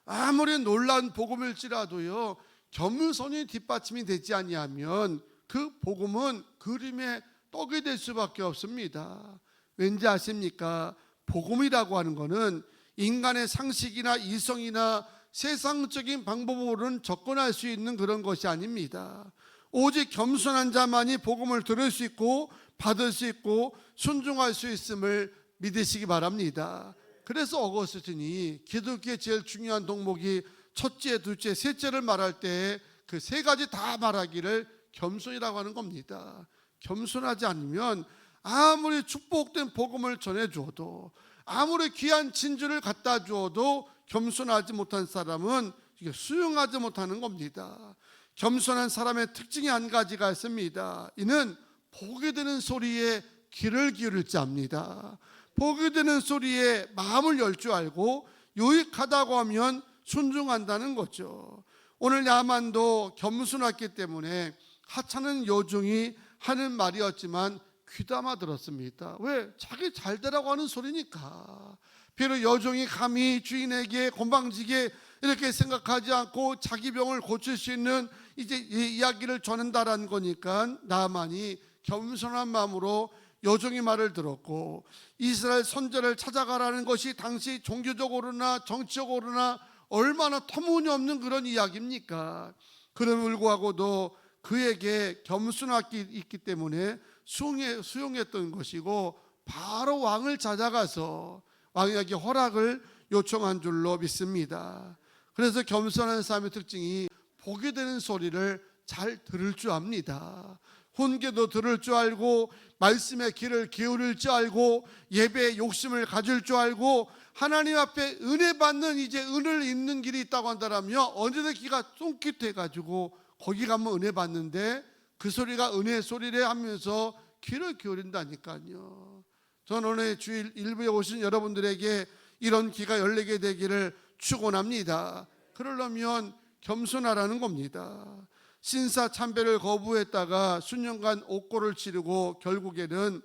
아무리 놀라운 복음일지라도요, 겸손이 뒷받침이 되지 아니하면 그 복음은 그림의 떡이 될 수밖에 없습니다. 왠지 아십니까? 복음이라고 하는 것은 인간의 상식이나 이성이나 세상적인 방법으로는 접근할 수 있는 그런 것이 아닙니다. 오직 겸손한 자만이 복음을 들을 수 있고 받을 수 있고 순종할 수 있음을 믿으시기 바랍니다. 그래서 어거스틴이 기독교의 제일 중요한 덕목이 첫째, 둘째, 셋째를 말할 때 그 세 가지 다 말하기를 겸손이라고 하는 겁니다. 겸손하지 않으면 아무리 축복된 복음을 전해주어도 아무리 귀한 진주를 갖다 주어도 겸손하지 못한 사람은 수용하지 못하는 겁니다. 겸손한 사람의 특징이 한 가지가 있습니다. 이는 복이 드는 소리에 귀를 기울일 줄 압니다. 보게 되는 소리에 마음을 열 줄 알고 유익하다고 하면 순종한다는 거죠. 오늘 야만도 겸손했기 때문에 하찮은 여종이 하는 말이었지만 귀담아 들었습니다. 왜? 자기 잘 되라고 하는 소리니까. 비록 여종이 감히 주인에게 건방지게 이렇게 생각하지 않고 자기 병을 고칠 수 있는 이제 이야기를 전한다라는 거니까 나만이 겸손한 마음으로 여종의 말을 들었고, 이스라엘 선지자를 찾아가라는 것이 당시 종교적으로나 정치적으로나 얼마나 터무니없는 그런 이야기입니까? 그럼에도 불구하고도 그에게 겸손함이 있기 때문에 수용했던 것이고, 바로 왕을 찾아가서 왕에게 허락을 요청한 줄로 믿습니다. 그래서 겸손한 사람의 특징이 보게 되는 소리를 잘 들을 줄 압니다. 훈계도 들을 줄 알고, 말씀의 귀를 기울일 줄 알고, 예배에 욕심을 가질 줄 알고, 하나님 앞에 은혜 받는 이제 은혜를 입는 길이 있다고 한다면 언제든 귀가 쫑깃해가지고 거기 가면 은혜 받는데 그 소리가 은혜 소리래 하면서 귀를 기울인다니까요. 저는 오늘 주일 일부에 오신 여러분들에게 이런 귀가 열리게 되기를 축원합니다. 그러려면 겸손하라는 겁니다. 신사 참배를 거부했다가 수년간 옥고를 치르고 결국에는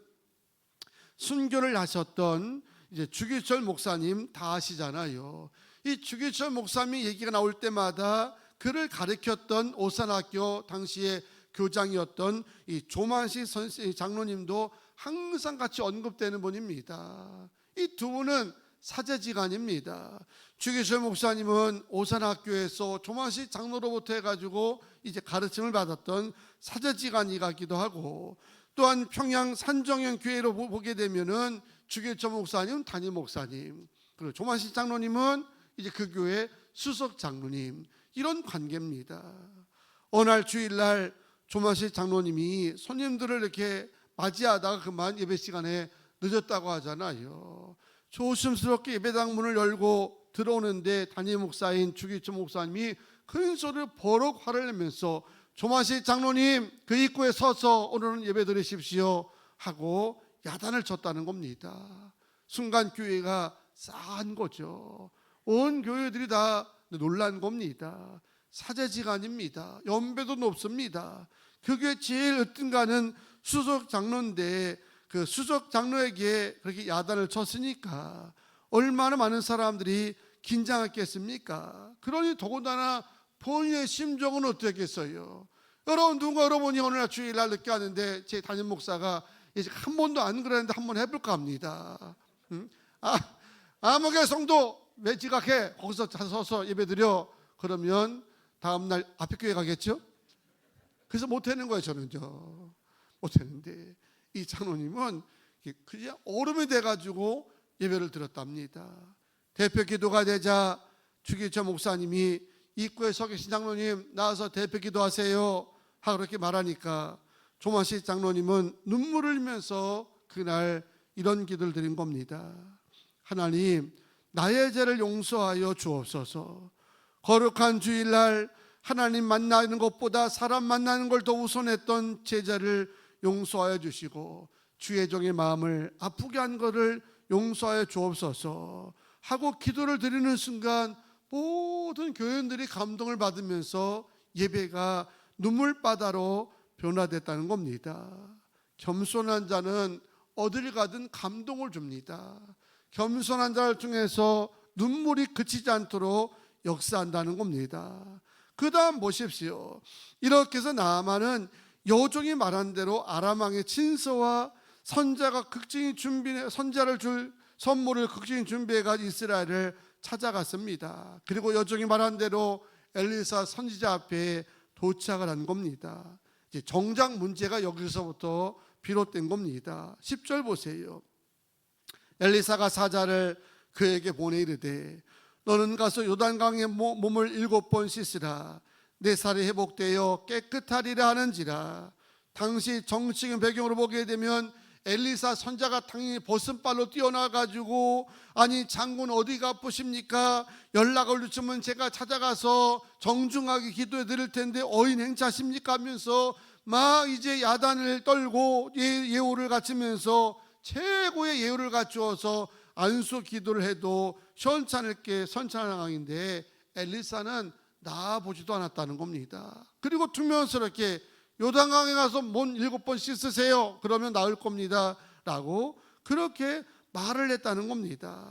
순교를 하셨던 이제 주기철 목사님 다 아시잖아요. 이 주기철 목사님 얘기가 나올 때마다 그를 가르쳤던 오산학교 당시에 교장이었던 이 조만식 장로님도 항상 같이 언급되는 분입니다. 이 두 분은 사제지간입니다. 주기철 목사님은 오산학교에서 조만식 장로로부터 해가지고 이제 가르침을 받았던 사제지간이기도 하고, 또한 평양 산정현 교회로 보게 되면은 주기철 목사님 담임 목사님, 그리고 조만식 장로님은 이제 그 교회 수석 장로님, 이런 관계입니다. 어느 날 주일날 조만식 장로님이 손님들을 이렇게 맞이하다가 그만 예배 시간에 늦었다고 하잖아요. 조심스럽게 예배당 문을 열고 들어오는데 담임 목사인 주기철 목사님이 큰 소리로 버럭 화를 내면서 조만식 장로님 그 입구에 서서 오늘은 예배 드리십시오 하고 야단을 쳤다는 겁니다. 순간 교회가 싸한 거죠. 온 교회들이 다 놀란 겁니다. 사제지간입니다. 연배도 높습니다. 그게 제일 으뜸가는 수석 장로인데 그 수석 장로에게 그렇게 야단을 쳤으니까 얼마나 많은 사람들이 긴장했겠습니까? 그러니 더군다나 본인의 심정은 어떻겠어요? 여러분이 오늘 주일날 늦게 왔는데 제 담임 목사가 이제 한 번도 안 그랬는데 한번 해볼까 합니다. 아무개 성도 왜 지각해? 거기서 서서 예배드려. 그러면 다음날 앞에 교회 가겠죠? 그래서 못하는 거예요. 저는요 못하는데 이 장로님은 그냥 얼음이 돼가지고 예배를 드렸답니다. 대표 기도가 되자 주기철 목사님이 입구에 서 계신 장로님 나와서 대표 기도하세요 하고 그렇게 말하니까 조만식 장로님은 눈물을 흘리면서 그날 이런 기도를 드린 겁니다. 하나님, 나의 죄를 용서하여 주옵소서. 거룩한 주일날 하나님 만나는 것보다 사람 만나는 걸 더 우선했던 제자를 용서하여 주시고 주의 종의 마음을 아프게 한 것을 용서하여 주옵소서 하고 기도를 드리는 순간 모든 교인들이 감동을 받으면서 예배가 눈물바다로 변화됐다는 겁니다. 겸손한 자는 어딜 가든 감동을 줍니다. 겸손한 자를 통해서 눈물이 그치지 않도록 역사한다는 겁니다. 그 다음 보십시오. 이렇게 해서 나아만은 여종이 말한 대로 아람 왕의 친서와 선자를 줄 선물을 극진히 준비해가지고 이스라엘을 찾아갔습니다. 그리고 여종이 말한 대로 엘리사 선지자 앞에 도착을 한 겁니다. 이제 정작 문제가 여기서부터 비롯된 겁니다. 10절 보세요. 엘리사가 사자를 그에게 보내 이르되 너는 가서 요단강에 몸을 7번 씻으라. 내 살이 회복되어 깨끗하리라 하는지라. 당시 정치적인 배경으로 보게 되면 엘리사 선자가 당연히 벗은발로 뛰어나가지고 아니 장군 어디가 아프십니까? 연락을 주시면 제가 찾아가서 정중하게 기도해 드릴 텐데 어인 행차십니까? 하면서 막 이제 야단을 떨고 예우를 갖추면서 최고의 예우를 갖추어서 안수 기도를 해도 시원찮을게 선찬한 상황인데 엘리사는 나아보지도 않았다는 겁니다. 그리고 투명스럽게 요단강에 가서 몸 7번 씻으세요. 그러면 나을 겁니다. 라고 그렇게 말을 했다는 겁니다.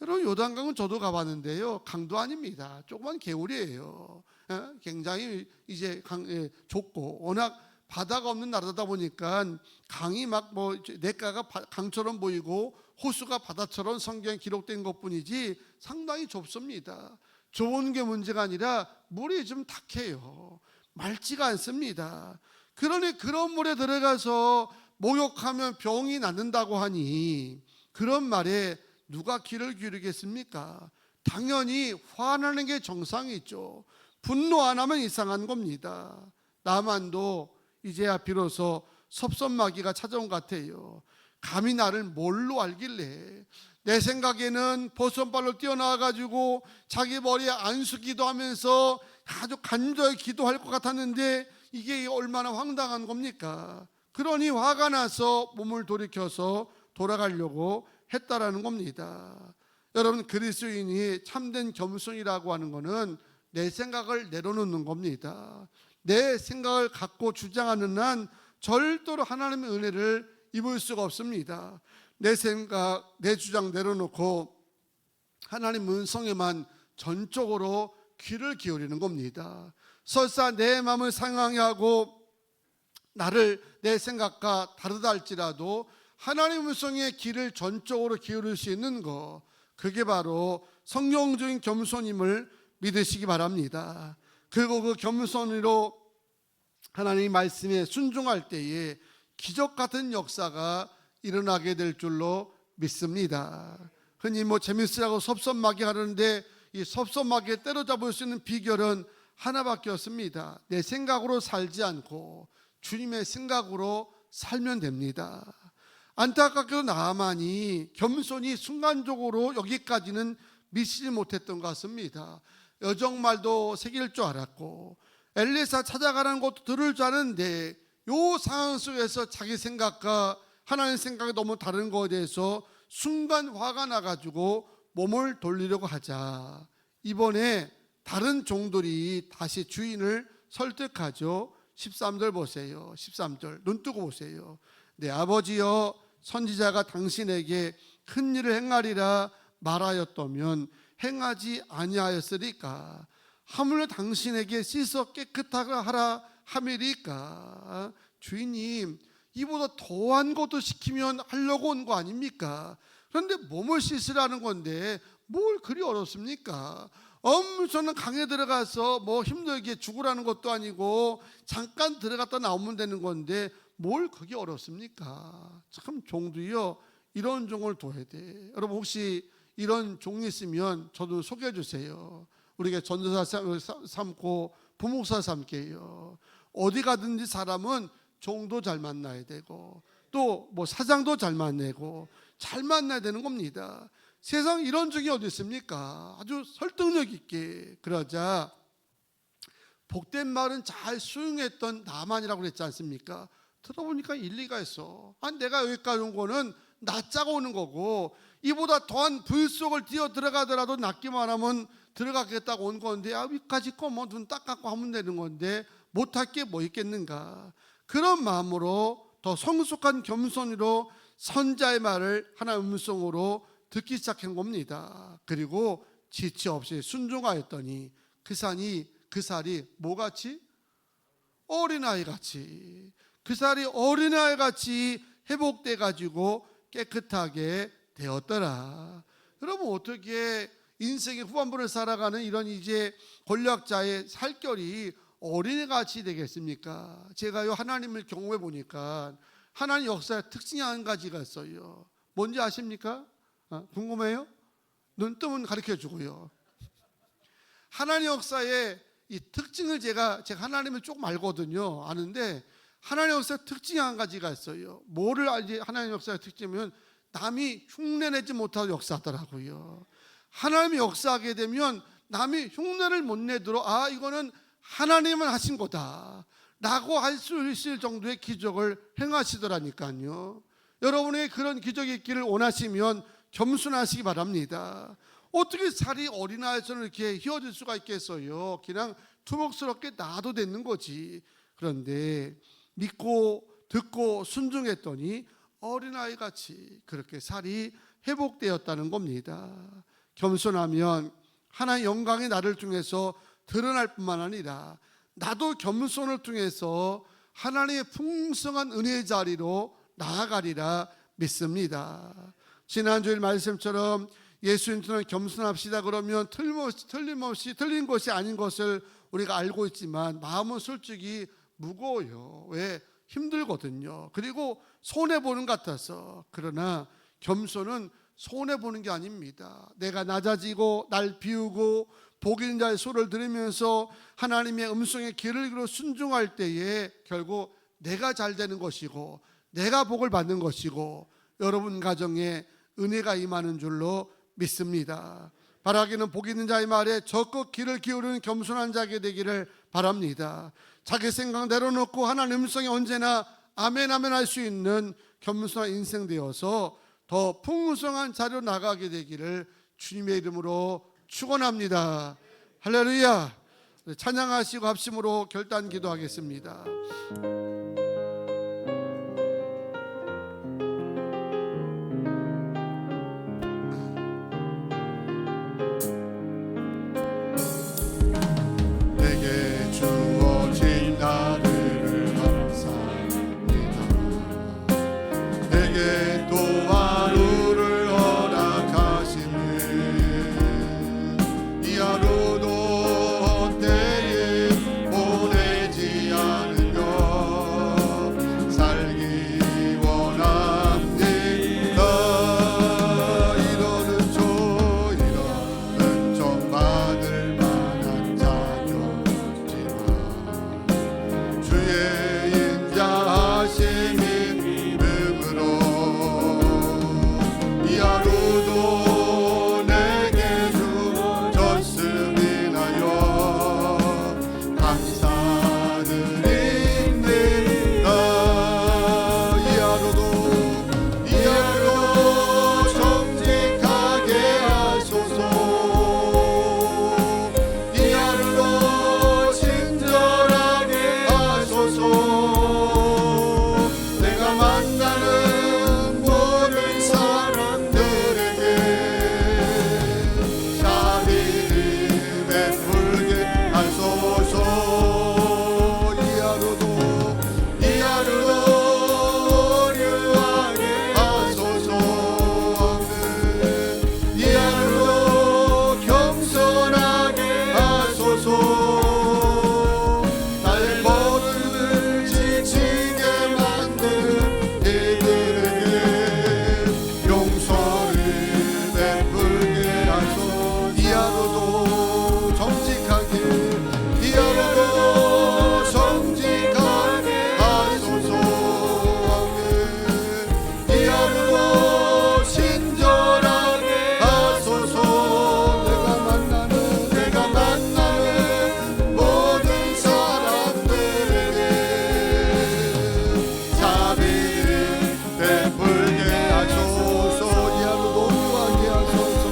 여러분, 요단강은 저도 가봤는데요, 강도 아닙니다. 조그만 개울이에요. 굉장히 이제 좁고 워낙 바다가 없는 나라다 보니까 강이 막 뭐 냇가가 강처럼 보이고 호수가 바다처럼 성경에 기록된 것뿐이지 상당히 좁습니다. 좁은 게 문제가 아니라 물이 좀 탁해요. 맑지가 않습니다. 그러니 그런 물에 들어가서 목욕하면 병이 낫는다고 하니 그런 말에 누가 귀를 기울이겠습니까? 당연히 화나는 게 정상이죠. 분노 안 하면 이상한 겁니다. 나만도 이제야 비로소 섭섭마귀가 찾아온 것 같아요. 감히 나를 뭘로 알길래. 내 생각에는 버선발로 뛰어나와가지고 자기 머리에 안수 기도하면서 아주 간절히 기도할 것 같았는데 이게 얼마나 황당한 겁니까? 그러니 화가 나서 몸을 돌이켜서 돌아가려고 했다라는 겁니다. 여러분, 그리스도인이 참된 겸손이라고 하는 것은 내 생각을 내려놓는 겁니다. 내 생각을 갖고 주장하는 한 절대로 하나님의 은혜를 입을 수가 없습니다. 내 생각, 내 주장 내려놓고 하나님 음성에만 전적으로 귀를 기울이는 겁니다. 설사 내 마음을 상하게 하고 나를 내 생각과 다르다 할지라도 하나님 음성에 귀를 전적으로 기울일 수 있는 것, 그게 바로 성경적인 겸손임을 믿으시기 바랍니다. 그리고 그 겸손으로 하나님 말씀에 순종할 때에 기적 같은 역사가 일어나게 될 줄로 믿습니다. 흔히 뭐 재밌으라고 섭섭하게 하는데 이 섭섭하게 때려잡을 수 있는 비결은 하나밖에 없습니다. 내 생각으로 살지 않고 주님의 생각으로 살면 됩니다. 안타깝게도 나만이 겸손히 순간적으로 여기까지는 미치지 못했던 것 같습니다. 여정말도 새길 줄 알았고 엘리사 찾아가는 것도 들을 줄 아는데 이 상황 속에서 자기 생각과 하나님 생각이 너무 다른 것에 대해서 순간 화가 나가지고 몸을 돌리려고 하자. 이번에 다른 종들이 다시 주인을 설득하죠. 13절 보세요. 13절 눈 뜨고 보세요. 내 아버지여, 선지자가 당신에게 큰 일을 행하리라 말하였다면 행하지 아니하였으리까? 하물며 당신에게 씻어 깨끗하게 하라 함이리까? 주인님, 이보다 더한 것도 시키면 하려고 온 거 아닙니까? 그런데 몸을 씻으라는 건데 뭘 그리 어렵습니까? 엄청난 강에 들어가서 뭐 힘들게 죽으라는 것도 아니고 잠깐 들어갔다 나오면 되는 건데 뭘 그게 어렵습니까? 참 종도요, 이런 종을 둬야 돼. 여러분, 혹시 이런 종이 있으면 저도 소개해 주세요. 우리가 전도사 삼고 부목사 삼게요. 어디 가든지 사람은 종도 잘 만나야 되고 또 뭐 사장도 잘 만나고 잘 만나야 되는 겁니다. 세상 이런 종이 어디 있습니까? 아주 설득력 있게. 그러자 복된 말은 잘 수용했던 나만이라고 그랬지 않습니까? 들어보니까 일리가 있어. 내가 여기까지 온 거는 나 짜고 오는 거고 이보다 더한 불 속을 뛰어 들어가더라도 낫기만 하면 들어가겠다고 온 건데 여기까지 거면 눈 딱 감고 하면 되는 건데 못할 게 뭐 있겠는가. 그런 마음으로 더 성숙한 겸손으로 선자의 말을 하나님 음성으로 듣기 시작한 겁니다. 그리고 지체 없이 순종하였더니 그 살이 뭐같이? 어린아이같이. 그 살이 어린아이같이 회복돼 가지고 깨끗하게 되었더라. 여러분, 어떻게 인생의 후반부를 살아가는 이런 이제 권력자의 살결이 어린애같이 되겠습니까? 제가요, 하나님을 경험해 보니까 하나님 역사의 특징이 한 가지가 있어요. 뭔지 아십니까? 궁금해요? 눈 뜨면 가르쳐 주고요. 하나님 역사의 이 특징을 제가 하나님을 조금 알거든요. 아는데 하나님 역사의 특징이 한 가지가 있어요. 뭐를 알지? 하나님 역사의 특징이면 남이 흉내내지 못하고 역사하더라고요. 하나님이 역사하게 되면 남이 흉내를 못 내도록 이거는 하나님은 하신 거다 라고 할 수 있을 정도의 기적을 행하시더라니까요. 여러분의 그런 기적이 있기를 원하시면 겸손하시기 바랍니다. 어떻게 살이 어린아이처럼 이렇게 휘어질 수가 있겠어요? 그냥 투복스럽게 놔도 되는 거지. 그런데 믿고 듣고 순종했더니 어린아이같이 그렇게 살이 회복되었다는 겁니다. 겸손하면 하나님의 영광이 나를 통해서 드러날 뿐만 아니라 나도 겸손을 통해서 하나님의 풍성한 은혜의 자리로 나아가리라 믿습니다. 지난주일 말씀처럼 예수님처럼 겸손합시다 그러면 틀림없이 틀린 것이 아닌 것을 우리가 알고 있지만 마음은 솔직히 무거워요. 왜? 힘들거든요. 그리고 손해보는 것 같아서. 그러나 겸손은 손해보는 게 아닙니다. 내가 낮아지고 날 비우고 복 있는 자의 소리를 들으면서 하나님의 음성에 귀를 기울여 순종할 때에 결국 내가 잘 되는 것이고 내가 복을 받는 것이고 여러분 가정에 은혜가 임하는 줄로 믿습니다. 바라기는 복 있는 자의 말에 적극 귀를 기울이는 겸손한 자가 되기를 바랍니다. 자기 생각 내려놓고 하나님 음성에 언제나 아멘 아멘 할 수 있는 겸손한 인생 되어서 더 풍성한 자리로 나가게 되기를 주님의 이름으로 축원합니다. 할렐루야. 찬양하시고 합심으로 결단 기도하겠습니다. 내게 주어진 나를 감사합니다. 내게 또 하루를 허락하시네. 이 하루도 헛되이 보내지 않으며 살기 원합니다. 이러는 좀 받을 만한 자격지만 주의 인자하심이 믿음으로 이 하루도 내게 주셨음이나요 감사드립니다. 이 하루도 정직하게 하소서. 이 하루도 친절하게 하소서. 내가 만나는 모든 사람들에게 자비를 베풀게 하소서. 이 하루도 오류하게 하소서. 이 하루도 겸손하게 하소서. 나의 걸음을 지치게 만드는 이들에게 용서를 베풀게 하소서. 이 하루도 정직하게 하소서. 이 하루도 친절하게 하소서. 내가 만나는 모든 사람들에게 자비를 베풀게 하소서. 이 하루도 오류하게 하소서.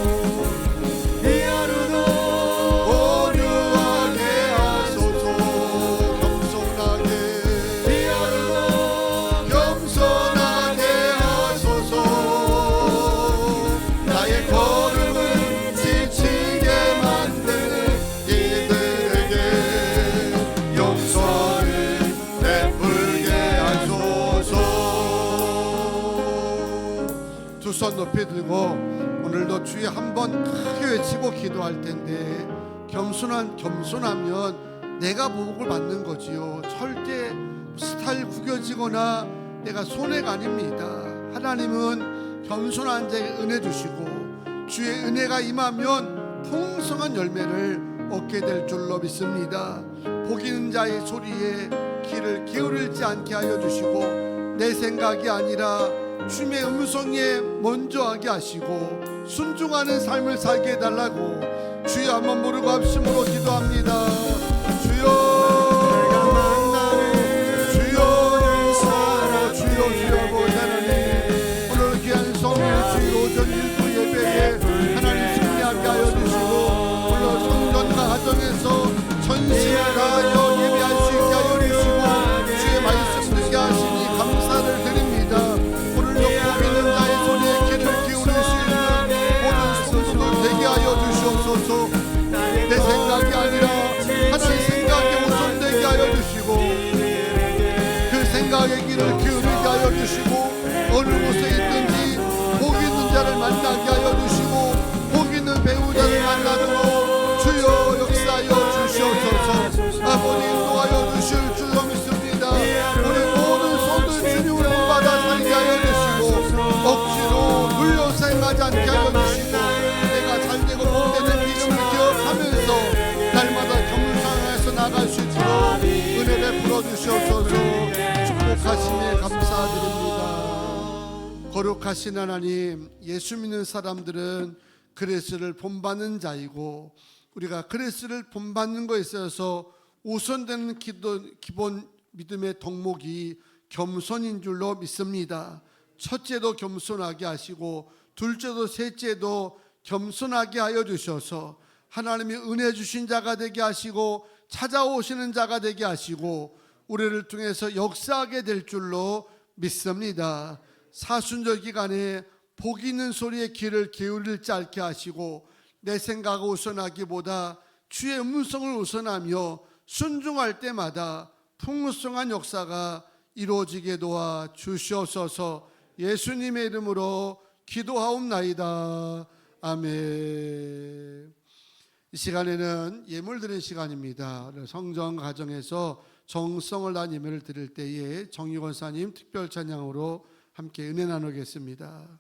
이 하루도 오류하게 하소서. 겸손하게 이 하루도 겸손하게 하소서. 나의 걸음을 지치게 만드는 이들에게 용서를 베풀게 하소서. 두 손 높이 들고 오늘도 주여 한번 크게 외치고 기도할 텐데 겸손하면 내가 복을 받는 거지요. 절대 스타일 구겨지거나 내가 손해가 아닙니다. 하나님은 겸손한 자에게 은혜 주시고 주의 은혜가 임하면 풍성한 열매를 얻게 될 줄로 믿습니다. 복 있는 자의 소리에 귀를 기울이지 않게 하여 주시고 내 생각이 아니라 주님의 음성에 먼저 하게 하시고 순종하는 삶을 살게 해달라고 주여 한번 부르고 합심으로 기도합니다. 주여 내가 만나는 진심을 다하여 예배할 수 있게 하여 주시고 주의 말씀 듣게 하시니 감사를 드립니다. 오늘도 복 있는 자의 소리에 귀를 기울일 수 있는 모든 성도들 되게 하여 주시옵소서. 내 생각이 아니라 하나님 생각에 우선되게 하여 주시고 그 생각에 귀를 기울이게 하여 주시고 어느 곳에 있든지 복 있는 자를 만나게 하여 주시고 복 있는 배우자를 만나도록 주여 역사하여 주시옵소서. 아버지 인도하여 주실 줄로 믿습니다. 우리 모든 손들 주님을 본받아 살게 하여 주시고 억지로 눌려서 행하지 않게 하여 주시고 내가 잘되고 복되는 믿음을 기억하면서 날마다 겸손해서 나갈 수 있도록 은혜 베풀어 주시옵소서. 축복하심에 감사드립니다. 거룩하신 하나님, 예수 믿는 사람들은 그리스도를 본받는 자이고 우리가 그리스도를 본받는 것에 있어서 우선되는 기본 믿음의 덕목이 겸손인 줄로 믿습니다. 첫째도 겸손하게 하시고 둘째도 셋째도 겸손하게 하여 주셔서 하나님이 은혜 주신 자가 되게 하시고 찾아오시는 자가 되게 하시고 우리를 통해서 역사하게 될 줄로 믿습니다. 사순절 기간에 복 있는 소리에 귀를 기울이지 않게 하시고 내 생각을 우선하기보다 주의 음성을 우선하며 순종할 때마다 풍성한 역사가 이루어지게 도와 주시옵소서. 예수님의 이름으로 기도하옵나이다. 아멘. 이 시간에는 예물 드리는 시간입니다. 성정 가정에서 정성을 다한 예물을 드릴 때에 정희 권사님 특별 찬양으로 함께 은혜 나누겠습니다.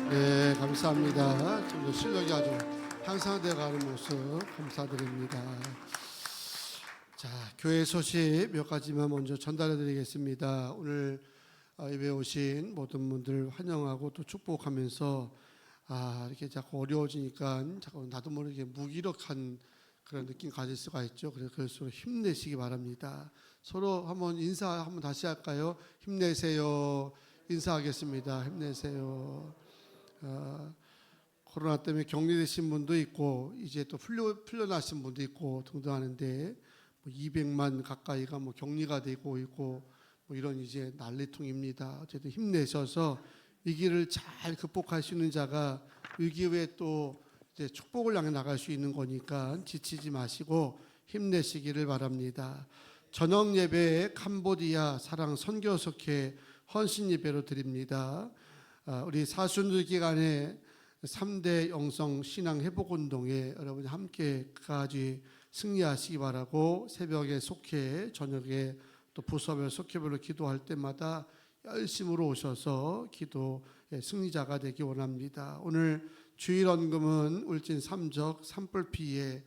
네, 감사합니다. 좀 더 실력이 아주 향상되어 가는 모습 감사드립니다. 자, 교회 소식 몇 가지만 먼저 전달해 드리겠습니다. 오늘 예배 오신 모든 분들 환영하고 또 축복하면서 이렇게 자꾸 어려워지니까 자꾸 나도 모르게 무기력한 그런 느낌 가질 수가 있죠. 그래서 그럴수록 힘내시기 바랍니다. 서로 한번 인사 한번 다시 할까요? 힘내세요. 인사하겠습니다. 힘내세요. 코로나 때문에 격리되신 분도 있고 이제 또 풀려나신 분도 있고 등등 하는데 200만 가까이가 격리가 되고 있고 이런 이제 난리통입니다. 어쨌든 힘내셔서 위기를 잘 극복할 수 있는 자가 위기 후에 또 이제 축복을 향해 나갈 수 있는 거니까 지치지 마시고 힘내시기를 바랍니다. 저녁 예배 캄보디아 사랑 선교석회 헌신 예배로 드립니다. 우리 사순절 기간에 3대 영성 신앙 회복 운동에 여러분이 함께 끝까지 승리하시기 바라고 새벽에 속회, 저녁에 또 부서별 속회별로 기도할 때마다 열심으로 오셔서 기도의 승리자가 되기 원합니다. 오늘 주일 헌금은 울진 삼적 산불피해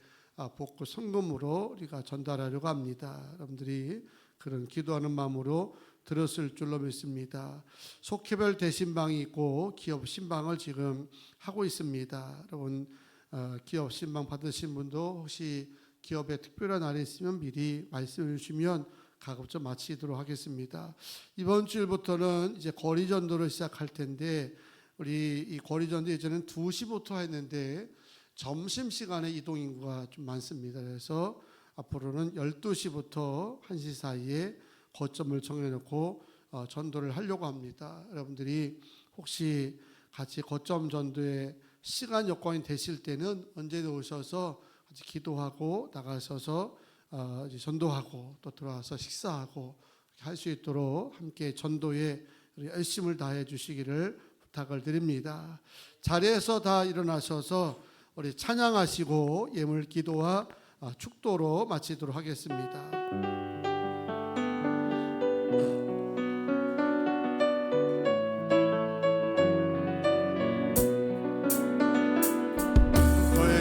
복구 성금으로 우리가 전달하려고 합니다. 여러분들이 그런 기도하는 마음으로 들었을 줄로 믿습니다. 속회별 대신방이 있고 기업 신방을 지금 하고 있습니다. 여러분 기업 신방 받으신 분도 혹시 기업에 특별한 날이 있으면 미리 말씀해 주시면 가급적 마치도록 하겠습니다. 이번 주일부터는 이제 거리 전도를 시작할 텐데 우리 이 거리 전도 예전에는 2시부터 했는데 점심시간에 이동 인구가 좀 많습니다. 그래서 앞으로는 12시부터 1시 사이에 거점을 정해놓고 전도를 하려고 합니다. 여러분들이 혹시 같이 거점 전도에 시간 여건이 되실 때는 언제든 오셔서 같이 기도하고 나가셔서 이제 전도하고 또 들어와서 식사하고 할 수 있도록 함께 전도에 열심을 다해 주시기를 부탁을 드립니다. 자리에서 다 일어나셔서 우리 찬양하시고 예물 기도와 축도로 마치도록 하겠습니다.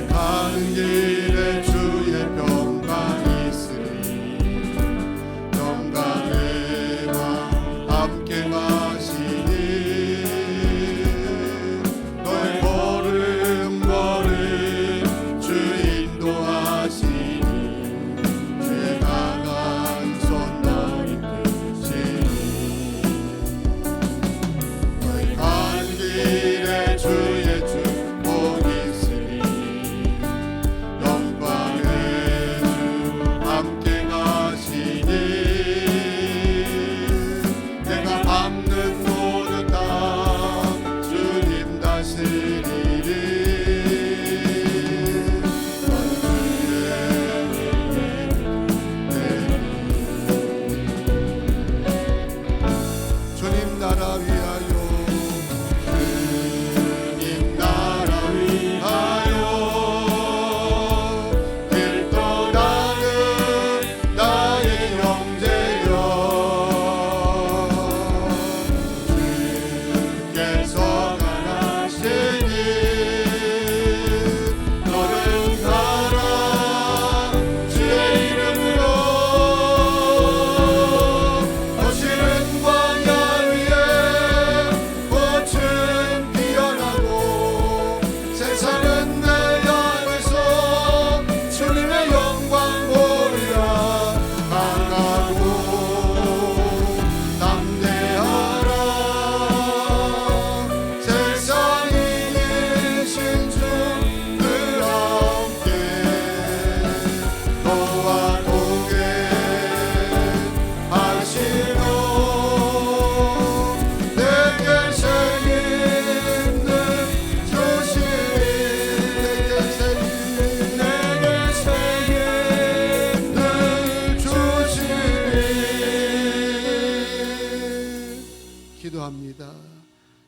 가는 길에 주의 평강이 있으니 평강의 왕 함께 가시니 너의 걸음 주 인도하시니 주의 강한 손 너를 드시니 너의 가는 길에 주의 축복이 있으니 감사합니다.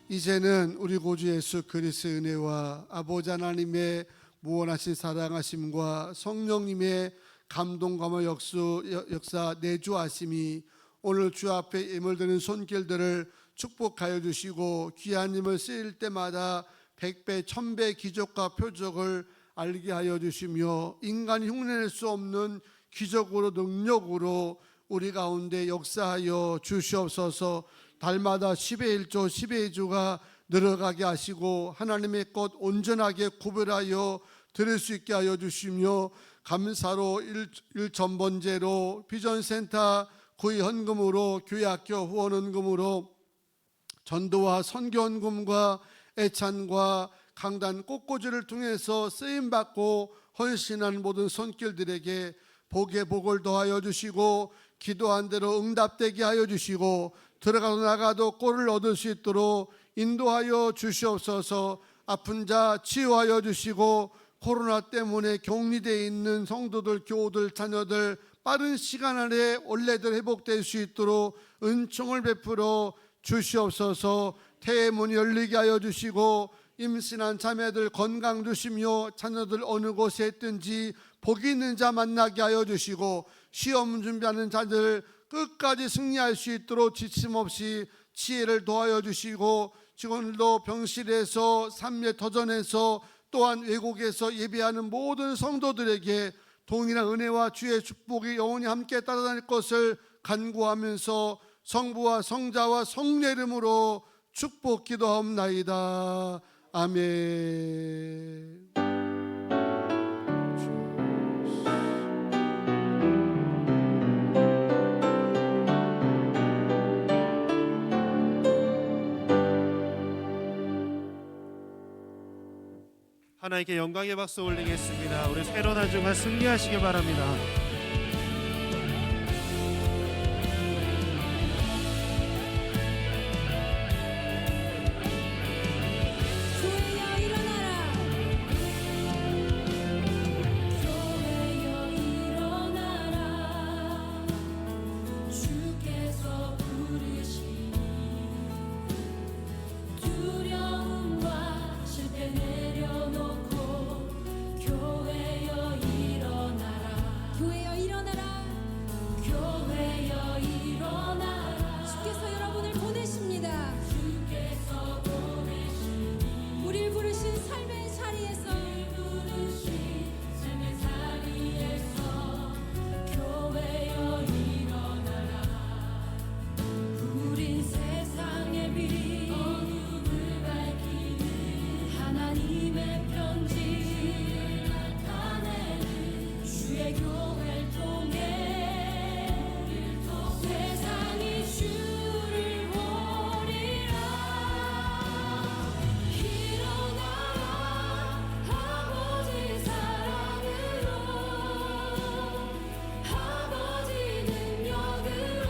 이제는 우리 구주 예수 그리스도의 은혜와 아버지 하나님의 무한하신 사랑하심과 성령님의 감동감화 역사 내주하심이 오늘 주 앞에 예물드는 손길들을 축복하여 주시고 귀한 힘을 쓰일 때마다 100배, 1000배 기적과 표적을 알게 하여 주시며 인간이 흉내낼 수 없는 기적으로 능력으로 우리 가운데 역사하여 주시옵소서. 달마다 10의 1조 10의 2조가 늘어가게 하시고 하나님의 것 온전하게 구별하여 드릴 수 있게 하여 주시며 감사로 일전번제로 비전센터 구의 헌금으로 교회학교 후원헌금으로 전도와 선교헌금과 애찬과 강단 꽃꽂이를 통해서 쓰임받고 헌신한 모든 손길들에게 복에 복을 더하여 주시고 기도한 대로 응답되게 하여 주시고 들어가도 나가도 꼴을 얻을 수 있도록 인도하여 주시옵소서. 아픈 자 치유하여 주시고 코로나 때문에 격리되어 있는 성도들, 교우들, 자녀들 빠른 시간 안에 원래대로 회복될 수 있도록 은총을 베풀어 주시옵소서. 태의 문이 열리게 하여 주시고 임신한 자매들 건강 주시며 자녀들 어느 곳에 있든지 복이 있는 자 만나게 하여 주시고 시험 준비하는 자들 끝까지 승리할 수 있도록 지침 없이 지혜를 도하여 주시고 직원들도 병실에서 산매 터전에서 또한 외국에서 예배하는 모든 성도들에게 동일한 은혜와 주의 축복이 영원히 함께 따라다닐 것을 간구하면서 성부와 성자와 성령 이름으로 축복 기도하옵나이다. 아멘. 하나님께 영광의 박수 올리겠습니다. 우리 새로운 한 주간 승리하시기 바랍니다. 교회여 일어나라. 교회여 일어나라. 주께서 부르시니 두려움과 실패 내려놓고 교회여 일어나라. 교회여 일어나라. 교회여 일어나라. 주께서 여러분을 보내십니다. 주께서 보내시니 우리를 부르신 삶의 자리에서 교회여 일어나라. 우린 세상의 빛 어둠을 밝히는 하나님의 편지 나타내는 주의 교회를 통해 세상이 주를 보리라. 일어나라. 아버지 사랑으로 아버지 능력으로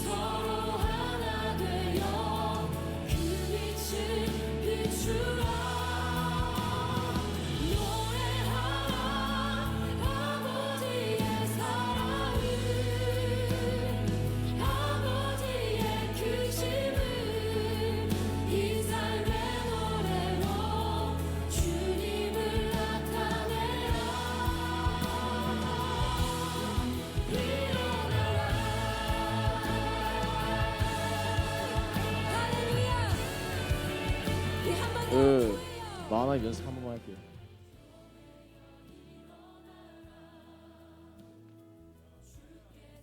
서로 하나 되어 그 빛을 비추라. 노래하라. 아버지의 사랑을 아버지의 크심을 이 삶의 노래로 주님을 나타내라. 만화 연습 한번